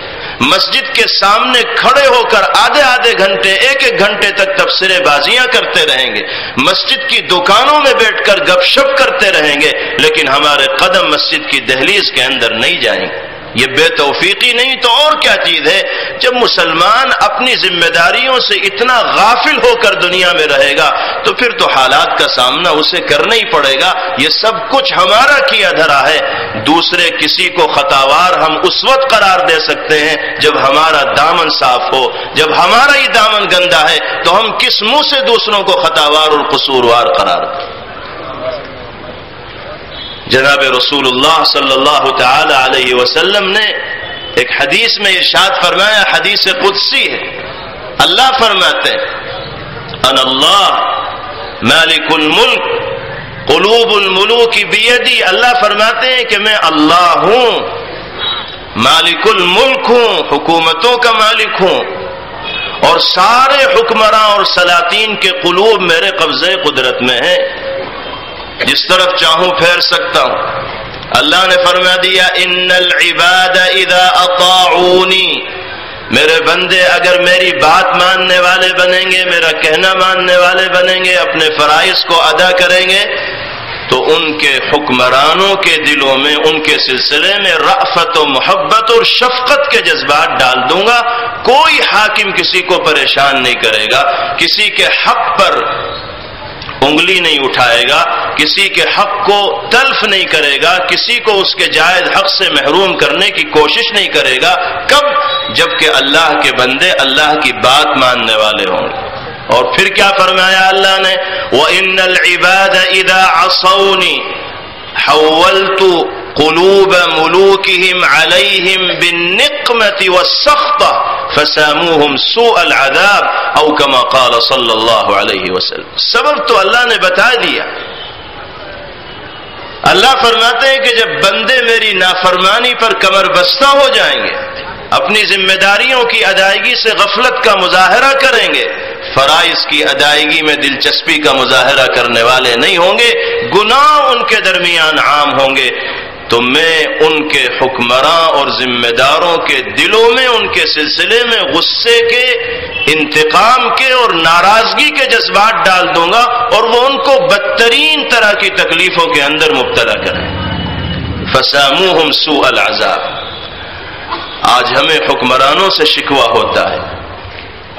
مسجد کے سامنے کھڑے ہو کر آدھے آدھے گھنٹے، ایک ایک گھنٹے تک تبصرے بازیاں کرتے رہیں گے، مسجد کی دکانوں میں بیٹھ کر گپ شپ کرتے رہیں گے، لیکن ہمارے قدم مسجد کی دہلیز کے اندر نہیں جائیں گے۔ یہ بے توفیقی نہیں تو اور کیا چیز ہے؟ جب مسلمان اپنی ذمہ داریوں سے اتنا غافل ہو کر دنیا میں رہے گا تو پھر تو حالات کا سامنا اسے کرنا ہی پڑے گا۔ یہ سب کچھ ہمارا کیا دھرا ہے، دوسرے کسی کو خطاوار ہم اس وقت قرار دے سکتے ہیں جب ہمارا دامن صاف ہو، جب ہمارا ہی دامن گندا ہے تو ہم کس منہ سے دوسروں کو خطاوار اور قصوروار قرار دیں؟ جناب رسول اللہ صلی اللہ تعالی علیہ وسلم نے ایک حدیث میں ارشاد فرمایا، حدیث قدسی ہے، اللہ فرماتے ہیں انا اللہ مالک الملک قلوب الملوک بیدی، اللہ فرماتے ہیں کہ میں اللہ ہوں، مالک الملک ہوں، حکومتوں کا مالک ہوں، اور سارے حکمراں اور سلاطین کے قلوب میرے قبضے قدرت میں ہیں، جس طرف چاہوں پھیر سکتا ہوں۔ اللہ نے فرما دیا ان العباد اذا اطاعونی، میرے بندے اگر میری بات ماننے والے بنیں گے، میرا کہنا ماننے والے بنیں گے، اپنے فرائض کو ادا کریں گے، تو ان کے حکمرانوں کے دلوں میں ان کے سلسلے میں رأفت و محبت اور شفقت کے جذبات ڈال دوں گا. کوئی حاکم کسی کو پریشان نہیں کرے گا، کسی کے حق پر انگلی نہیں اٹھائے گا، کسی کے حق کو تلف نہیں کرے گا، کسی کو اس کے جائز حق سے محروم کرنے کی کوشش نہیں کرے گا. کب؟ جبکہ اللہ کے بندے اللہ کی بات ماننے والے ہوں گے. اور پھر کیا فرمایا اللہ نے؟ وَإِنَّ الْعِبَادَ إِذَا عَصَوْنِي حَوَّلْتُ قُلُوبَ مُلُوكِهِمْ عَلَيْهِمْ بِالنِّقْمَةِ وَالسَّخْطَةِ فَسَامُوهُمْ سُوءَ الْعَذَابِ أَوْ كَمَا قَالَ صلی اللہ علیہ وسلم. سبب تو اللہ نے بتا دیا. اللہ فرماتے ہیں کہ جب بندے میری نافرمانی پر کمر بستہ ہو جائیں گے، اپنی ذمہ داریوں کی ادائیگی سے غفلت کا مظاہرہ کریں گے، فرائض کی ادائیگی میں دلچسپی کا مظاہرہ کرنے والے نہیں ہوں گے، گناہ ان کے درمیان عام ہوں گے، تو میں ان کے حکمراں اور ذمہ داروں کے دلوں میں ان کے سلسلے میں غصے کے، انتقام کے اور ناراضگی کے جذبات ڈال دوں گا، اور وہ ان کو بدترین طرح کی تکلیفوں کے اندر مبتلا کریں. فَسَامُوهُمْ سُوءَ الْعَذَابِ. آج ہمیں حکمرانوں سے شکوہ ہوتا ہے،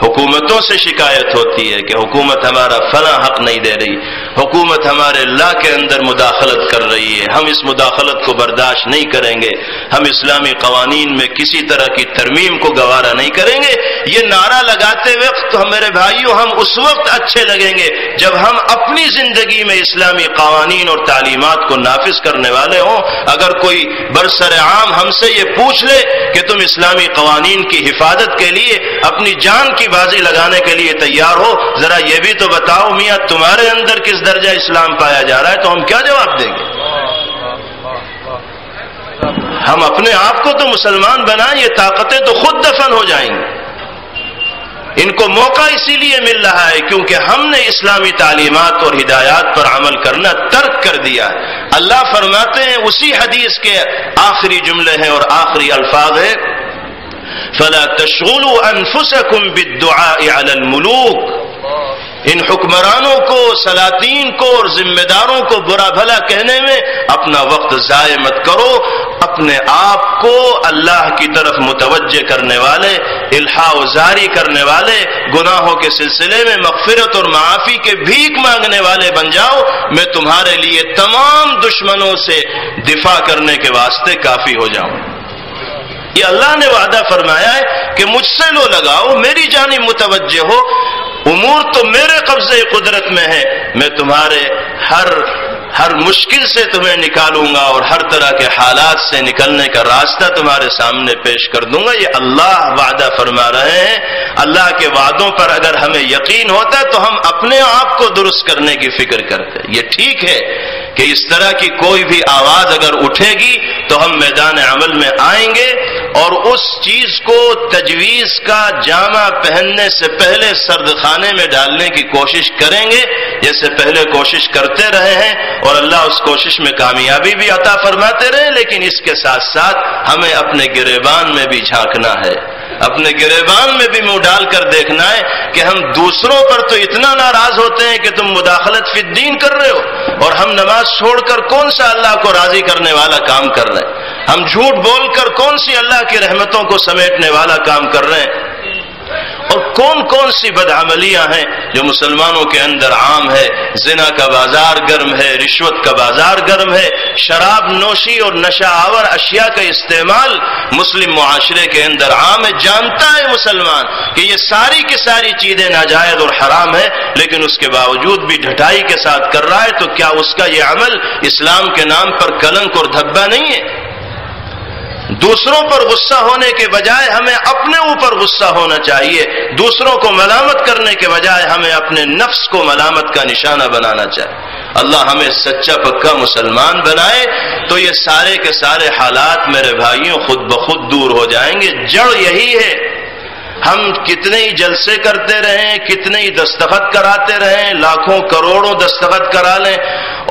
حکومتوں سے شکایت ہوتی ہے کہ حکومت ہمارا فلاں حق نہیں دے رہی، حکومت ہمارے لا کے اندر مداخلت کر رہی ہے، ہم اس مداخلت کو برداشت نہیں کریں گے، ہم اسلامی قوانین میں کسی طرح کی ترمیم کو گوارا نہیں کریں گے. یہ نعرہ لگاتے وقت میرے بھائیوں ہم اس وقت اچھے لگیں گے جب ہم اپنی زندگی میں اسلامی قوانین اور تعلیمات کو نافذ کرنے والے ہوں. اگر کوئی برسر عام ہم سے یہ پوچھ لے کہ تم اسلامی قوانین کی حفاظت کے لیے اپنی جان کی بازی لگانے کے لیے تیار ہو، ذرا یہ بھی تو بتاؤ میاں تمہارے اندر کس درجہ اسلام پایا جا رہا ہے، تو ہم کیا جواب دیں گے؟ ہم اپنے آپ کو تو مسلمان بنائیں، یہ طاقتیں تو خود دفن ہو جائیں گی. ان کو موقع اسی لیے مل رہا ہے کیونکہ ہم نے اسلامی تعلیمات اور ہدایات پر عمل کرنا ترک کر دیا ہے. اللہ فرماتے ہیں، اسی حدیث کے آخری جملے ہیں اور آخری الفاظ ہے، فَلَا تَشْغُلُوا أَنفُسَكُمْ بِالدُّعَاءِ عَلَى الْمُلُوكِ. ان حکمرانوں کو، سلاطین کو اور ذمہ داروں کو برا بھلا کہنے میں اپنا وقت ضائع مت کرو. اپنے آپ کو اللہ کی طرف متوجہ کرنے والے، الحاح و زاری کرنے والے، گناہوں کے سلسلے میں مغفرت اور معافی کے بھیک مانگنے والے بن جاؤ. میں تمہارے لیے تمام دشمنوں سے دفاع کرنے کے واسطے کافی ہو جاؤں. یہ اللہ نے وعدہ فرمایا ہے کہ مجھ سے لو لگاؤ، میری جانب متوجہ ہو، امور تو میرے قبضے قدرت میں ہے، میں تمہارے ہر مشکل سے تمہیں نکالوں گا اور ہر طرح کے حالات سے نکلنے کا راستہ تمہارے سامنے پیش کر دوں گا. یہ اللہ وعدہ فرما رہے ہیں. اللہ کے وعدوں پر اگر ہمیں یقین ہوتا تو ہم اپنے آپ کو درست کرنے کی فکر کرتے. یہ ٹھیک ہے کہ اس طرح کی کوئی بھی آواز اگر اٹھے گی تو ہم میدان عمل میں آئیں گے اور اس چیز کو تجویز کا جامہ پہننے سے پہلے سرد خانے میں ڈالنے کی کوشش کریں گے، جیسے پہلے کوشش کرتے رہے ہیں، اور اللہ اس کوشش میں کامیابی بھی عطا فرماتے رہے. لیکن اس کے ساتھ ساتھ ہمیں اپنے گریبان میں بھی جھانکنا ہے، اپنے گریبان میں بھی منہ ڈال کر دیکھنا ہے کہ ہم دوسروں پر تو اتنا ناراض ہوتے ہیں کہ تم مداخلت فی الدین کر رہے ہو، اور ہم نماز چھوڑ کر کون سا اللہ کو راضی کرنے والا کام کر رہے ہیں، ہم جھوٹ بول کر کون سی اللہ کی رحمتوں کو سمیٹنے والا کام کر رہے ہیں، اور کون سی بدعملیاں ہیں جو مسلمانوں کے اندر عام ہے. زنا کا بازار گرم ہے، رشوت کا بازار گرم ہے، شراب نوشی اور نشہ آور اشیاء کا استعمال مسلم معاشرے کے اندر عام ہے. جانتا ہے مسلمان کہ یہ ساری کی ساری چیزیں ناجائز اور حرام ہے، لیکن اس کے باوجود بھی ڈھٹائی کے ساتھ کر رہا ہے. تو کیا اس کا یہ عمل اسلام کے نام پر کلنک اور دھبا نہیں ہے؟ دوسروں پر غصہ ہونے کے بجائے ہمیں اپنے اوپر غصہ ہونا چاہیے. دوسروں کو ملامت کرنے کے بجائے ہمیں اپنے نفس کو ملامت کا نشانہ بنانا چاہیے. اللہ ہمیں سچا پکا مسلمان بنائے تو یہ سارے کے سارے حالات میرے بھائیوں خود بخود دور ہو جائیں گے. جڑ یہی ہے. ہم کتنے ہی جلسے کرتے رہیں، کتنے ہی دستخط کراتے رہیں، لاکھوں کروڑوں دستخط کرا لیں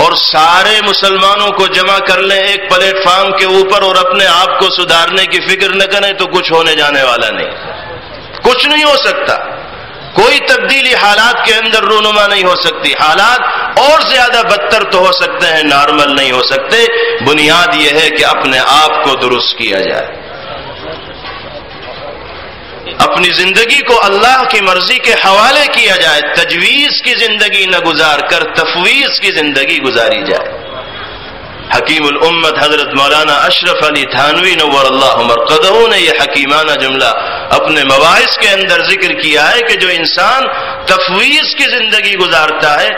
اور سارے مسلمانوں کو جمع کر لیں ایک پلیٹ فارم کے اوپر اور اپنے آپ کو سدھارنے کی فکر نہ کریں تو کچھ ہونے جانے والا نہیں، کچھ نہیں ہو سکتا. کوئی تبدیلی حالات کے اندر رونما نہیں ہو سکتی. حالات اور زیادہ بدتر تو ہو سکتے ہیں، نارمل نہیں ہو سکتے۔ بنیاد یہ ہے کہ اپنے آپ کو درست کیا جائے، اپنی زندگی کو اللہ کی مرضی کے حوالے کیا جائے، تجویز کی زندگی نہ گزار کر تفویض کی زندگی گزاری جائے۔ حکیم الامت حضرت مولانا اشرف علی تھانوی نور اللہ مرقدہ نے یہ حکیمانہ جملہ اپنے مواعظ کے اندر ذکر کیا ہے کہ جو انسان تفویض کی زندگی گزارتا ہے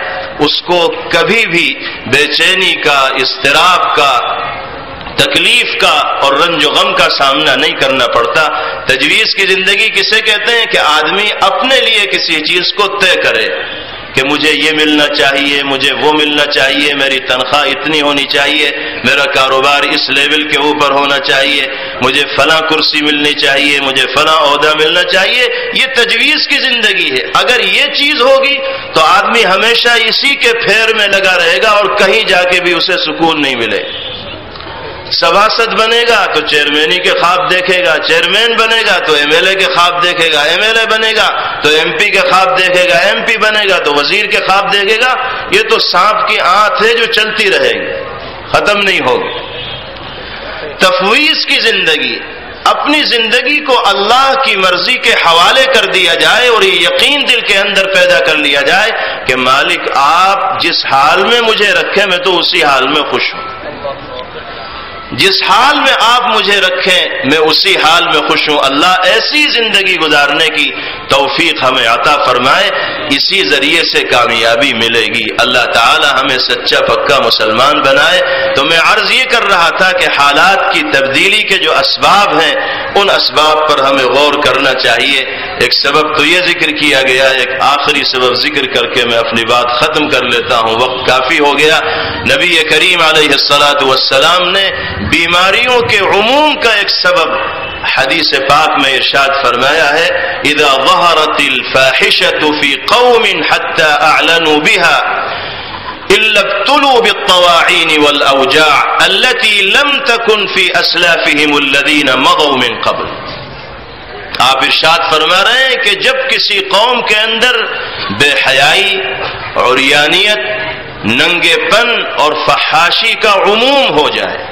اس کو کبھی بھی بے چینی کا، اضطراب کا، تکلیف کا اور رنج و غم کا سامنا نہیں کرنا پڑتا۔ تجویز کی زندگی کسے کہتے ہیں کہ آدمی اپنے لیے کسی چیز کو طے کرے کہ مجھے یہ ملنا چاہیے، مجھے وہ ملنا چاہیے، میری تنخواہ اتنی ہونی چاہیے، میرا کاروبار اس لیول کے اوپر ہونا چاہیے، مجھے فلاں کرسی ملنی چاہیے، مجھے فلاں عہدہ ملنا چاہیے۔ یہ تجویز کی زندگی ہے۔ اگر یہ چیز ہوگی تو آدمی ہمیشہ اسی کے پھیر میں لگا رہے گا اور کہیں جا کے بھی اسے سکون نہیں ملے۔ سبھاسد بنے گا تو چیئرمینی کے خواب دیکھے گا، چیئرمین بنے گا تو ایم ایل اے کے خواب دیکھے گا، ایم ایل اے بنے گا تو ایم پی کے خواب دیکھے گا، ایم پی بنے گا تو وزیر کے خواب دیکھے گا۔ یہ تو سانپ کی آنت ہے جو چلتی رہے گی، ختم نہیں ہوگی۔ تفویض کی زندگی، اپنی زندگی کو اللہ کی مرضی کے حوالے کر دیا جائے اور یہ یقین دل کے اندر پیدا کر لیا جائے کہ مالک آپ جس حال میں مجھے رکھیں میں تو اسی حال میں خوش ہوں، جس حال میں آپ مجھے رکھیں میں اسی حال میں خوش ہوں۔ اللہ ایسی زندگی گزارنے کی توفیق ہمیں عطا فرمائے، اسی ذریعے سے کامیابی ملے گی۔ اللہ تعالی ہمیں سچا پکا مسلمان بنائے۔ تو میں عرض یہ کر رہا تھا کہ حالات کی تبدیلی کے جو اسباب ہیں ان اسباب پر ہمیں غور کرنا چاہیے۔ ایک سبب تو یہ ذکر کیا گیا، ایک آخری سبب ذکر کر کے میں اپنی بات ختم کر لیتا ہوں، وقت کافی ہو گیا۔ نبی کریم علیہ الصلاۃ والسلام نے بیماریوں کے عموم کا ایک سبب حدیث پاک میں ارشاد فرمایا ہے، اذا ظہرت الفاحشۃ فی قوم حتی اعلنوا بها الا ابتلوا بالطواعین والاوجاع التي لم تكن في اسلافهم الذين مضوا من قبل۔ آپ ارشاد فرما رہے ہیں کہ جب کسی قوم کے اندر بے حیائی، عریانیت، ننگے پن اور فحاشی کا عموم ہو جائے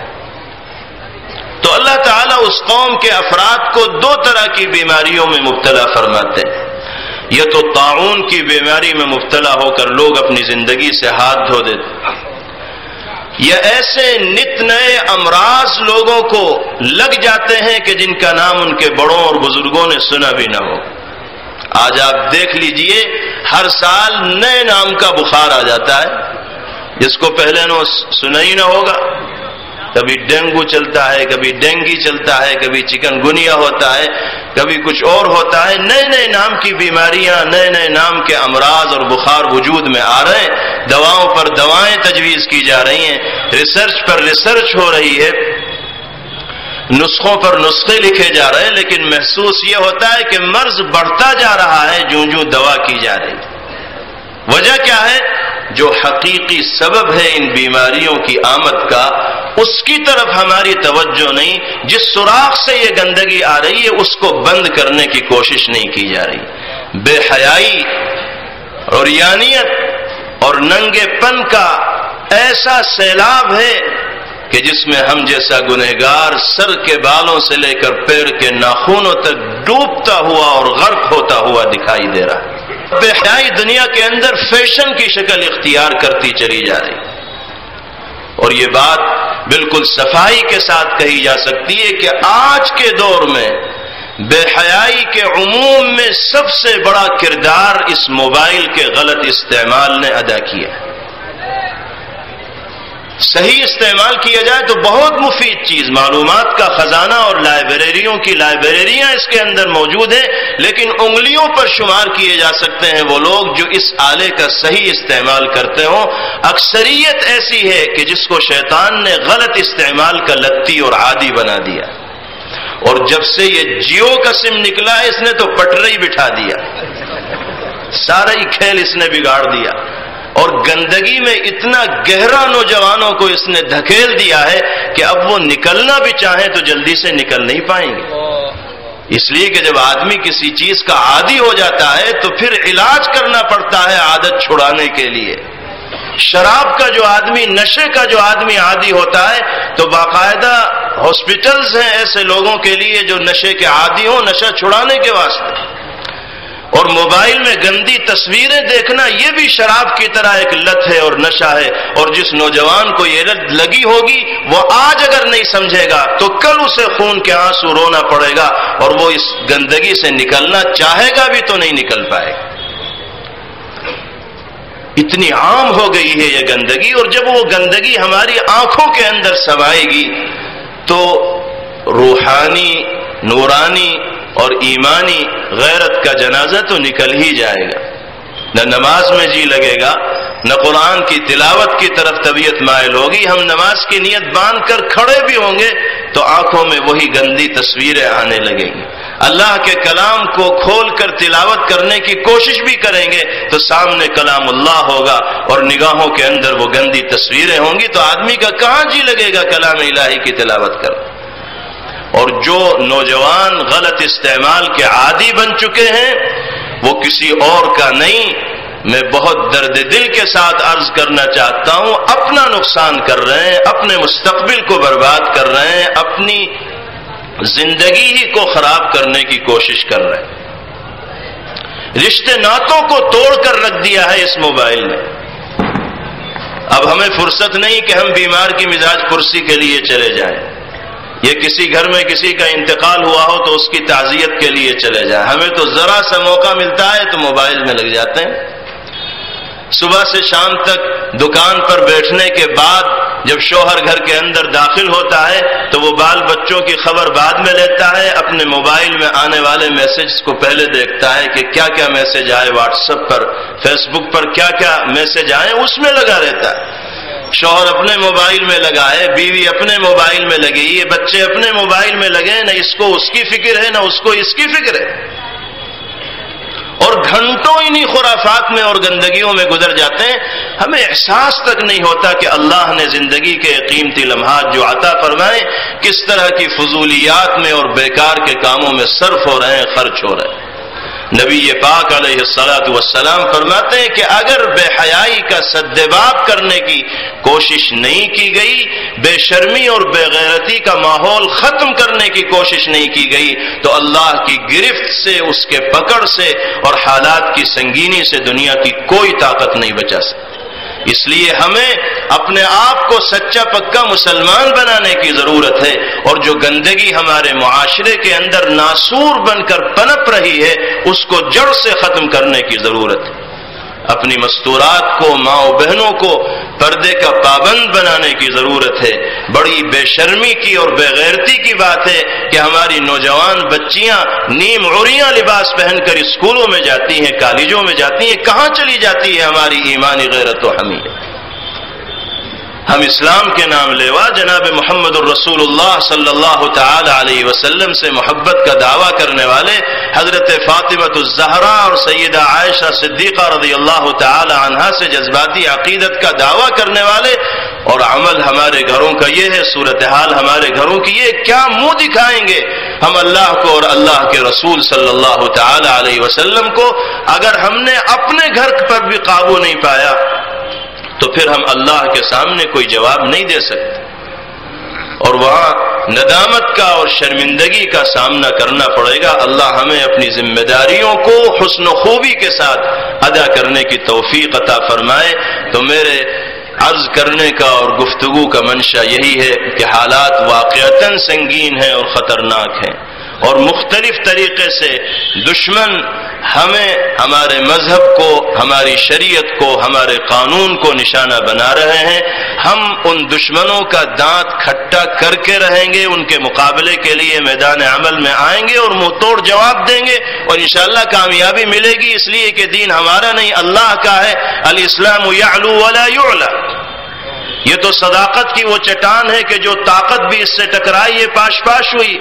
تو اللہ تعالیٰ اس قوم کے افراد کو دو طرح کی بیماریوں میں مبتلا فرماتے ہیں۔ یہ تو طاعون کی بیماری میں مبتلا ہو کر لوگ اپنی زندگی سے ہاتھ دھو دیتے، یہ ایسے نت نئے امراض لوگوں کو لگ جاتے ہیں کہ جن کا نام ان کے بڑوں اور بزرگوں نے سنا بھی نہ ہو۔ آج آپ دیکھ لیجئے ہر سال نئے نام کا بخار آ جاتا ہے جس کو پہلے نہ سنا ہی نہ ہوگا۔ کبھی ڈینگو چلتا ہے، کبھی ڈینگی چلتا ہے، کبھی چکن گنیا ہوتا ہے، کبھی کچھ اور ہوتا ہے۔ نئے نئے نام کی بیماریاں، نئے نئے نام کے امراض اور بخار وجود میں آ رہے ہیں۔ دواؤں پر دوائیں تجویز کی جا رہی ہیں، ریسرچ پر ریسرچ ہو رہی ہے، نسخوں پر نسخے لکھے جا رہے ہیں، لیکن محسوس یہ ہوتا ہے کہ مرض بڑھتا جا رہا ہے جوں جوں دوا کی جا رہی ہے۔ وجہ کیا ہے؟ جو حقیقی سبب ہے ان بیماریوں کی آمد کا اس کی طرف ہماری توجہ نہیں، جس سوراخ سے یہ گندگی آ رہی ہے اس کو بند کرنے کی کوشش نہیں کی جا رہی۔ بے حیائی، عریانیت اور ننگے پن کا ایسا سیلاب ہے کہ جس میں ہم جیسا گنہگار سر کے بالوں سے لے کر پیر کے ناخنوں تک ڈوبتا ہوا اور غرق ہوتا ہوا دکھائی دے رہا ہے۔ بے حیائی دنیا کے اندر فیشن کی شکل اختیار کرتی چلی جا رہی، اور یہ بات بالکل صفائی کے ساتھ کہی جا سکتی ہے کہ آج کے دور میں بے حیائی کے عموم میں سب سے بڑا کردار اس موبائل کے غلط استعمال نے ادا کیا ہے۔ صحیح استعمال کیا جائے تو بہت مفید چیز، معلومات کا خزانہ اور لائبریریوں کی لائبریریاں اس کے اندر موجود ہیں، لیکن انگلیوں پر شمار کیے جا سکتے ہیں وہ لوگ جو اس آلے کا صحیح استعمال کرتے ہوں۔ اکثریت ایسی ہے کہ جس کو شیطان نے غلط استعمال کا لتی اور عادی بنا دیا، اور جب سے یہ جیو کا سم نکلا ہے اس نے تو پٹری بٹھا دیا، سارا ہی کھیل اس نے بگاڑ دیا، اور گندگی میں اتنا گہرا نوجوانوں کو اس نے دھکیل دیا ہے کہ اب وہ نکلنا بھی چاہیں تو جلدی سے نکل نہیں پائیں گے۔ اس لیے کہ جب آدمی کسی چیز کا عادی ہو جاتا ہے تو پھر علاج کرنا پڑتا ہے عادت چھڑانے کے لیے۔ شراب کا جو آدمی، نشے کا جو آدمی عادی ہوتا ہے تو باقاعدہ ہاسپٹلز ہیں ایسے لوگوں کے لیے جو نشے کے عادی ہوں، نشہ چھڑانے کے واسطے۔ اور موبائل میں گندی تصویریں دیکھنا یہ بھی شراب کی طرح ایک لت ہے اور نشہ ہے، اور جس نوجوان کو یہ لت لگی ہوگی وہ آج اگر نہیں سمجھے گا تو کل اسے خون کے آنسو رونا پڑے گا، اور وہ اس گندگی سے نکلنا چاہے گا بھی تو نہیں نکل پائے گا۔ اتنی عام ہو گئی ہے یہ گندگی، اور جب وہ گندگی ہماری آنکھوں کے اندر سمائے گی تو روحانی، نورانی اور ایمانی غیرت کا جنازہ تو نکل ہی جائے گا۔ نہ نماز میں جی لگے گا، نہ قرآن کی تلاوت کی طرف طبیعت مائل ہوگی۔ ہم نماز کی نیت باندھ کر کھڑے بھی ہوں گے تو آنکھوں میں وہی گندی تصویریں آنے لگیں گی۔ اللہ کے کلام کو کھول کر تلاوت کرنے کی کوشش بھی کریں گے تو سامنے کلام اللہ ہوگا اور نگاہوں کے اندر وہ گندی تصویریں ہوں گی، تو آدمی کا کہاں جی لگے گا کلام الہی کی تلاوت کر۔ اور جو نوجوان غلط استعمال کے عادی بن چکے ہیں وہ کسی اور کا نہیں، میں بہت درد دل کے ساتھ عرض کرنا چاہتا ہوں، اپنا نقصان کر رہے ہیں، اپنے مستقبل کو برباد کر رہے ہیں، اپنی زندگی ہی کو خراب کرنے کی کوشش کر رہے ہیں۔ رشتے ناتوں کو توڑ کر رکھ دیا ہے اس موبائل نے۔ اب ہمیں فرصت نہیں کہ ہم بیمار کی مزاج پرسی کے لیے چلے جائیں، یہ کسی گھر میں کسی کا انتقال ہوا ہو تو اس کی تعزیت کے لیے چلے جائیں، ہمیں تو ذرا سا موقع ملتا ہے تو موبائل میں لگ جاتے ہیں۔ صبح سے شام تک دکان پر بیٹھنے کے بعد جب شوہر گھر کے اندر داخل ہوتا ہے تو وہ بال بچوں کی خبر بعد میں لیتا ہے، اپنے موبائل میں آنے والے میسج کو پہلے دیکھتا ہے کہ کیا کیا میسج آئے، واٹس ایپ پر، فیس بک پر کیا کیا میسج آئے، اس میں لگا رہتا ہے۔ شوہر اپنے موبائل میں لگا ہے، بیوی اپنے موبائل میں لگی ہے، بچے اپنے موبائل میں لگے، نہ اس کو اس کی فکر ہے نہ اس کو اس کی فکر ہے، اور گھنٹوں انہی خرافات میں اور گندگیوں میں گزر جاتے ہیں۔ ہمیں احساس تک نہیں ہوتا کہ اللہ نے زندگی کے قیمتی لمحات جو عطا فرمائے کس طرح کی فضولیات میں اور بیکار کے کاموں میں صرف ہو رہے ہیں، خرچ ہو رہے ہیں۔ نبی پاک علیہ الصلاۃ والسلام فرماتے ہیں کہ اگر بے حیائی کا سدباب کرنے کی کوشش نہیں کی گئی، بے شرمی اور بے غیرتی کا ماحول ختم کرنے کی کوشش نہیں کی گئی تو اللہ کی گرفت سے، اس کے پکڑ سے اور حالات کی سنگینی سے دنیا کی کوئی طاقت نہیں بچا سکتی۔ اس لیے ہمیں اپنے آپ کو سچا پکا مسلمان بنانے کی ضرورت ہے، اور جو گندگی ہمارے معاشرے کے اندر ناسور بن کر پنپ رہی ہے اس کو جڑ سے ختم کرنے کی ضرورت ہے۔ اپنی مستورات کو، ماں و بہنوں کو پردے کا پابند بنانے کی ضرورت ہے۔ بڑی بے شرمی کی اور بے غیرتی کی بات ہے کہ ہماری نوجوان بچیاں نیم عریاں لباس پہن کر اسکولوں میں جاتی ہیں، کالجوں میں جاتی ہیں، کہاں چلی جاتی ہے ہماری ایمانی غیرت و حمیت؟ ہم اسلام کے نام لیوا جناب محمد الرسول اللہ صلی اللہ تعالی علیہ وسلم سے محبت کا دعویٰ کرنے والے حضرت فاطمہ الزہرا اور سیدہ عائشہ صدیقہ رضی اللہ تعالی عنہا سے جذباتی عقیدت کا دعویٰ کرنے والے، اور عمل ہمارے گھروں کا یہ ہے، صورتحال ہمارے گھروں کی یہ، کیا منہ دکھائیں گے ہم اللہ کو اور اللہ کے رسول صلی اللہ تعالی علیہ وسلم کو؟ اگر ہم نے اپنے گھر پر بھی قابو نہیں پایا تو پھر ہم اللہ کے سامنے کوئی جواب نہیں دے سکتے، اور وہاں ندامت کا اور شرمندگی کا سامنا کرنا پڑے گا۔ اللہ ہمیں اپنی ذمہ داریوں کو حسن و خوبی کے ساتھ ادا کرنے کی توفیق عطا فرمائے۔ تو میرے عرض کرنے کا اور گفتگو کا منشا یہی ہے کہ حالات واقعتاً سنگین ہیں اور خطرناک ہیں، اور مختلف طریقے سے دشمن ہمیں، ہمارے مذہب کو، ہماری شریعت کو، ہمارے قانون کو نشانہ بنا رہے ہیں۔ ہم ان دشمنوں کا دانت کھٹا کر کے رہیں گے، ان کے مقابلے کے لیے میدان عمل میں آئیں گے اور منہ توڑ جواب دیں گے، اور انشاءاللہ کامیابی ملے گی، اس لیے کہ دین ہمارا نہیں اللہ کا ہے۔ الاسلام یعلو ولا یعلی، یہ تو صداقت کی وہ چٹان ہے کہ جو طاقت بھی اس سے ٹکرائی یہ پاش پاش ہوئی،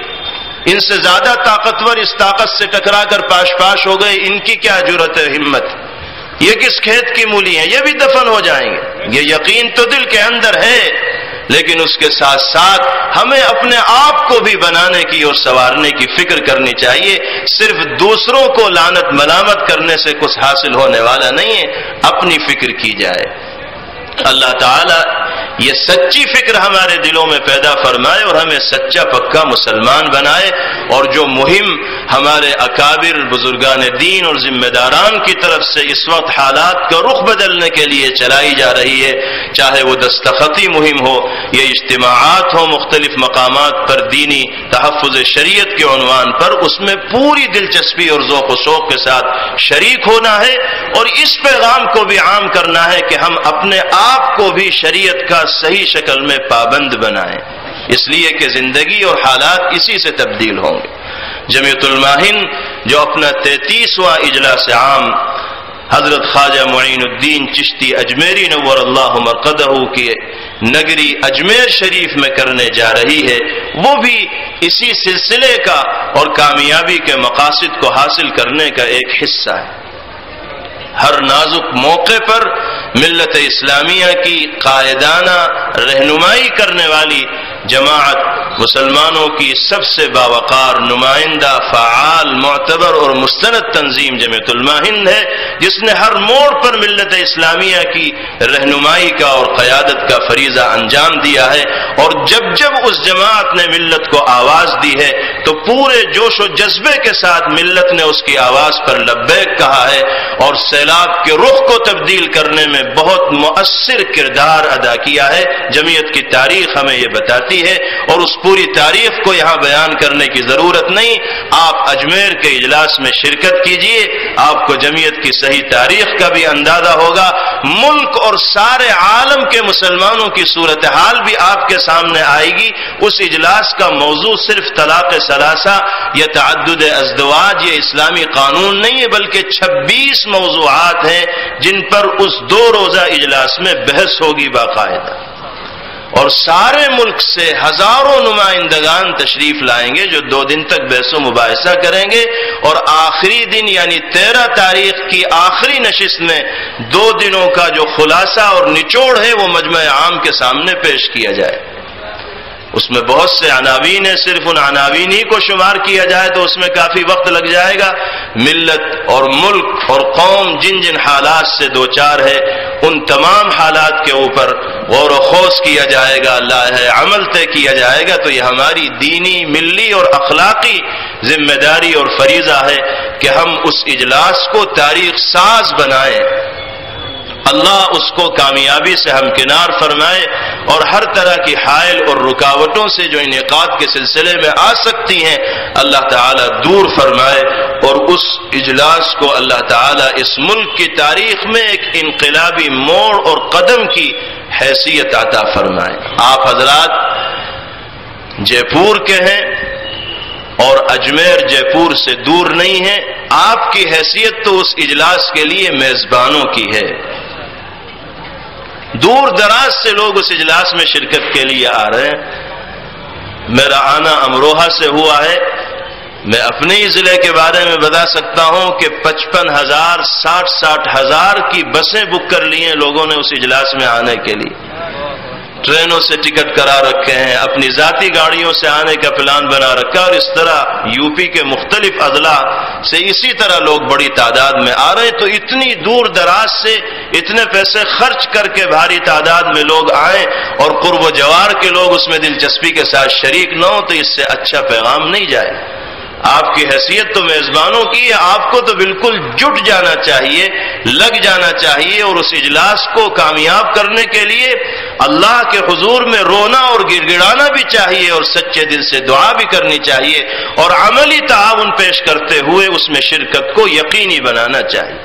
ان سے زیادہ طاقتور اس طاقت سے ٹکرا کر پاش پاش ہو گئے، ان کی کیا جرأت ہے، ہمت؟ یہ کس کھیت کی مولی ہیں، یہ بھی دفن ہو جائیں گے۔ یہ یقین تو دل کے اندر ہے، لیکن اس کے ساتھ ساتھ ہمیں اپنے آپ کو بھی بنانے کی اور سنوارنے کی فکر کرنی چاہیے۔ صرف دوسروں کو لعنت ملامت کرنے سے کچھ حاصل ہونے والا نہیں ہے، اپنی فکر کی جائے۔ اللہ تعالی یہ سچی فکر ہمارے دلوں میں پیدا فرمائے اور ہمیں سچا پکا مسلمان بنائے، اور جو مہم ہمارے اکابر بزرگان دین اور ذمہ داران کی طرف سے اس وقت حالات کا رخ بدلنے کے لیے چلائی جا رہی ہے، چاہے وہ دستخطی مہم ہو یا اجتماعات ہو مختلف مقامات پر دینی تحفظ شریعت کے عنوان پر، اس میں پوری دلچسپی اور ذوق و شوق کے ساتھ شریک ہونا ہے، اور اس پیغام کو بھی عام کرنا ہے کہ ہم اپنے آپ کو بھی شریعت کا صحیح شکل میں پابند بنائیں، اس لیے کہ زندگی اور حالات اسی سے تبدیل ہوں گے۔ جمیعۃ الماہن جو اپنا 33واں اجلاس عام حضرت خواجہ معین الدین چشتی اجمیری نور اللہ مرقدہ کی نگری اجمیر شریف میں کرنے جا رہی ہے، وہ بھی اسی سلسلے کا اور کامیابی کے مقاصد کو حاصل کرنے کا ایک حصہ ہے۔ ہر نازک موقع پر ملت اسلامیہ کی قائدانہ رہنمائی کرنے والی جماعت مسلمانوں کی سب سے باوقار نمائندہ فعال معتبر اور مستند تنظیم جمیعۃ الماہن ہے، جس نے ہر موڑ پر ملت اسلامیہ کی رہنمائی کا اور قیادت کا فریضہ انجام دیا ہے، اور جب جب اس جماعت نے ملت کو آواز دی ہے تو پورے جوش و جذبے کے ساتھ ملت نے اس کی آواز پر لبیک کہا ہے، اور سیلاب کے رخ کو تبدیل کرنے میں بہت مؤثر کردار ادا کیا ہے۔ جمعیت کی تاریخ ہمیں یہ بتاتی ہے، اور اس پوری تاریخ کو یہاں بیان کرنے کی ضرورت نہیں، آپ اجمیر کے اجلاس میں شرکت کیجئے، آپ کو جمعیت کی صحیح تاریخ کا بھی اندازہ ہوگا، ملک اور سارے عالم کے مسلمانوں کی صورتحال بھی آپ کے سامنے آئے گی۔ اس اجلاس کا موضوع صرف طلاق ثلاثہ یا تعدد ازدواج یا اسلامی قانون نہیں ہے، بلکہ 26 موضوعات ہیں جن پر اس 2 روزہ اجلاس میں بحث ہوگی باقاعدہ، اور سارے ملک سے ہزاروں نمائندگان تشریف لائیں گے جو 2 دن تک بحث و مباحثہ کریں گے، اور آخری دن یعنی 13 تاریخ کی آخری نشست میں 2 دنوں کا جو خلاصہ اور نچوڑ ہے وہ مجمع عام کے سامنے پیش کیا جائے۔ اس میں بہت سے عناوین ہیں، صرف ان عناوین ہی کو شمار کیا جائے تو اس میں کافی وقت لگ جائے گا۔ ملت اور ملک اور قوم جن جن حالات سے دوچار ہے ان تمام حالات کے اوپر غور و خوض کیا جائے گا، لاہ عمل طے کیا جائے گا، تو یہ ہماری دینی، ملی اور اخلاقی ذمہ داری اور فریضہ ہے کہ ہم اس اجلاس کو تاریخ ساز بنائیں۔ اللہ اس کو کامیابی سے ہمکنار فرمائے، اور ہر طرح کی حائل اور رکاوٹوں سے جو انعقاد کے سلسلے میں آ سکتی ہیں اللہ تعالیٰ دور فرمائے، اور اس اجلاس کو اللہ تعالیٰ اس ملک کی تاریخ میں ایک انقلابی موڑ اور قدم کی حیثیت عطا فرمائے۔ آپ حضرات جے پور کے ہیں اور اجمیر جے پور سے دور نہیں ہے، آپ کی حیثیت تو اس اجلاس کے لیے میزبانوں کی ہے۔ دور دراز سے لوگ اس اجلاس میں شرکت کے لیے آ رہے ہیں۔ میرا آنا امروہہ سے ہوا ہے۔ میں اپنے ہی ضلع کے بارے میں بتا سکتا ہوں کہ 55,000 60 ہزار کی بسیں بک کر لی ہیں لوگوں نے اس اجلاس میں آنے کے لیے، ٹرینوں سے ٹکٹ کرا رکھے ہیں، اپنی ذاتی گاڑیوں سے آنے کا پلان بنا رکھا، اور اس طرح یو پی کے مختلف اضلاع سے اسی طرح لوگ بڑی تعداد میں آ رہے ہیں۔ تو اتنی دور دراز سے اتنے پیسے خرچ کر کے بھاری تعداد میں لوگ آئیں اور قرب و جوار کے لوگ اس میں دلچسپی کے ساتھ شریک نہ ہوں، تو اس سے اچھا پیغام نہیں جائے۔ آپ کی حیثیت تو میزبانوں کی ہے، آپ کو تو بالکل جٹ جانا چاہیے، لگ جانا چاہیے، اور اس اجلاس کو کامیاب کرنے کے لیے اللہ کے حضور میں رونا اور گڑ گڑانا بھی چاہیے، اور سچے دل سے دعا بھی کرنی چاہیے، اور عملی تعاون پیش کرتے ہوئے اس میں شرکت کو یقینی بنانا چاہیے۔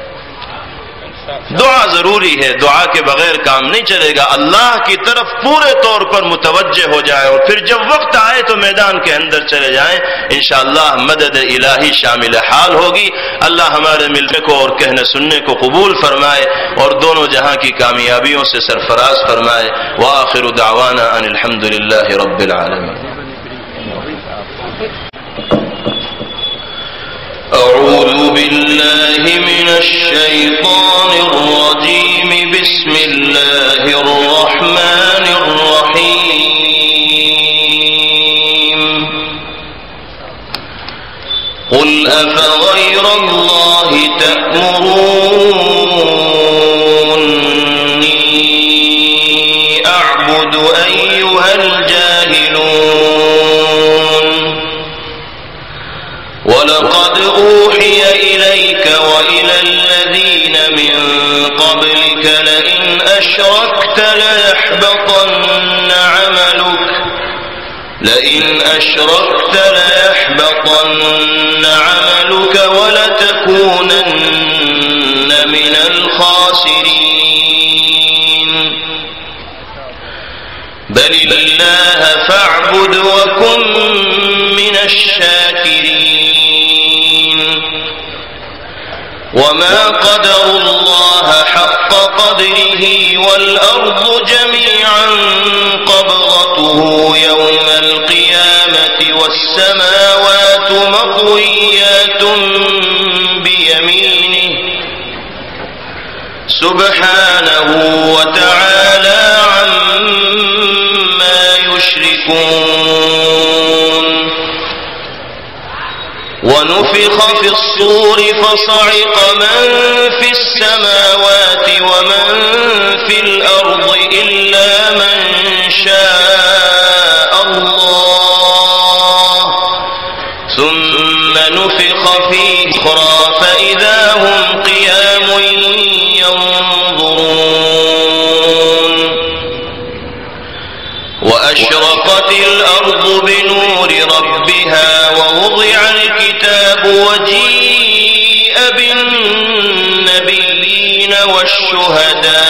دعا ضروری ہے، دعا کے بغیر کام نہیں چلے گا۔ اللہ کی طرف پورے طور پر متوجہ ہو جائے، اور پھر جب وقت آئے تو میدان کے اندر چلے جائیں، انشاءاللہ مدد الہی شامل حال ہوگی۔ اللہ ہمارے ملنے کو اور کہنے سننے کو قبول فرمائے، اور دونوں جہاں کی کامیابیوں سے سرفراز فرمائے۔ وآخر دعوانا ان الحمدللہ رب العالمین۔ أعوذ بالله من الشيطان الرجيم بسم الله الرحمن الرحيم قل أفغير الله تأمروني من قبلك لئن أشركت ليحبطن عملك ولتكونن من الخاسرين بل الله فاعبد وكن من الشاكرين وما قدروا الله حق قدره والأرض جميعا قبضته يوم القيامة والسماوات مطويات بيمينه سبحانه وتعالى عما يشركون ونفخ في الصور فصعق من في السماوات ومن في الأرض إلا من شاء الله ثم نفخ فيه أخرى فإذا هم قيام ينظرون وأشرقت الأرض بنور ربها ووضع الكتاب وجيء بالنبيين والشهداء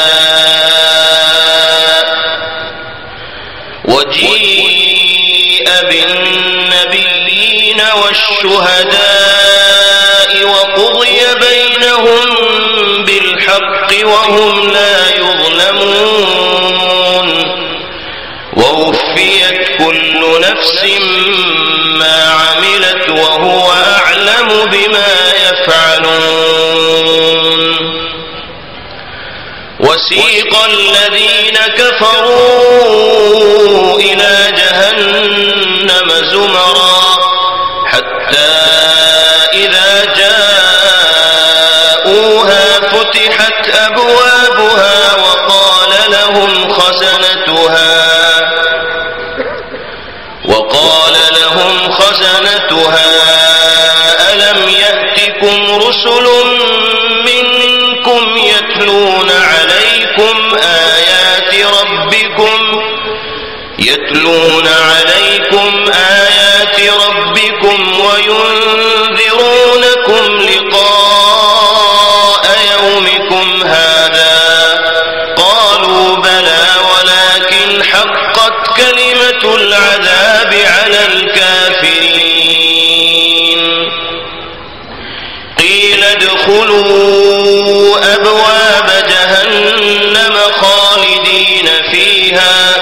وقضي بينهم بالحق وهم لا يظلمون ووفيت كل نفس ما عملت وهو أعلم بما يفعلون وسيق الذين كفروا إلى جهنم زمرا حتى إذا جاءوها فتحت أبوابها وقال لهم خزنتها ألم يأتكم رسل منكم يتلون عليكم آيات ربكم وينذرونكم لقاء يومكم هذا قالوا بلى ولكن حقت كلمة العذاب على الكافرين قيل ادخلوا أبواب جهنم خالدين فيها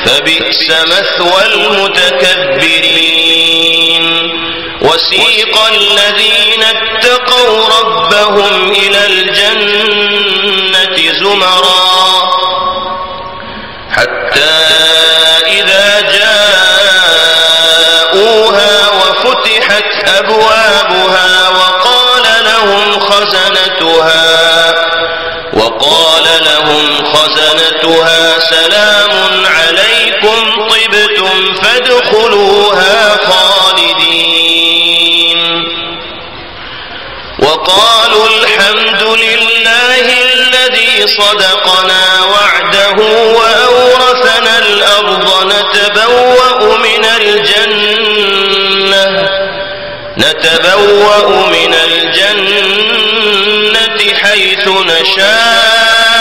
فبئس مثوى المتكبرين وسيق الذين اتقوا ربهم إلى الجنة زمرا حتى إذا جاءوها وفتحت أبوابها وقال لهم خزنتها سلام عليكم طبتم فادخلوها خالدين وقالوا الحمد لله الذي صدقنا وعده وأورثنا الأرض نتبوأ من الجنة حيث نشاء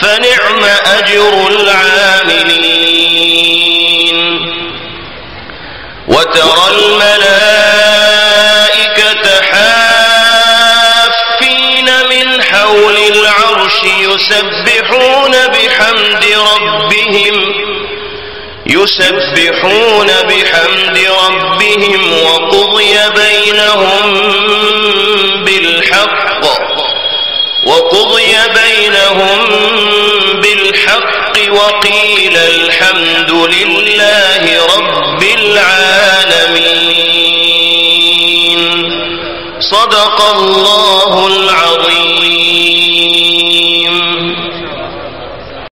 فنعم أجر العاملين وترى الملائكة حافين من حول العرش يسبحون بحمد ربهم وقضي بينهم بالحق وقيل الحمد لله رب العالمين صدق الله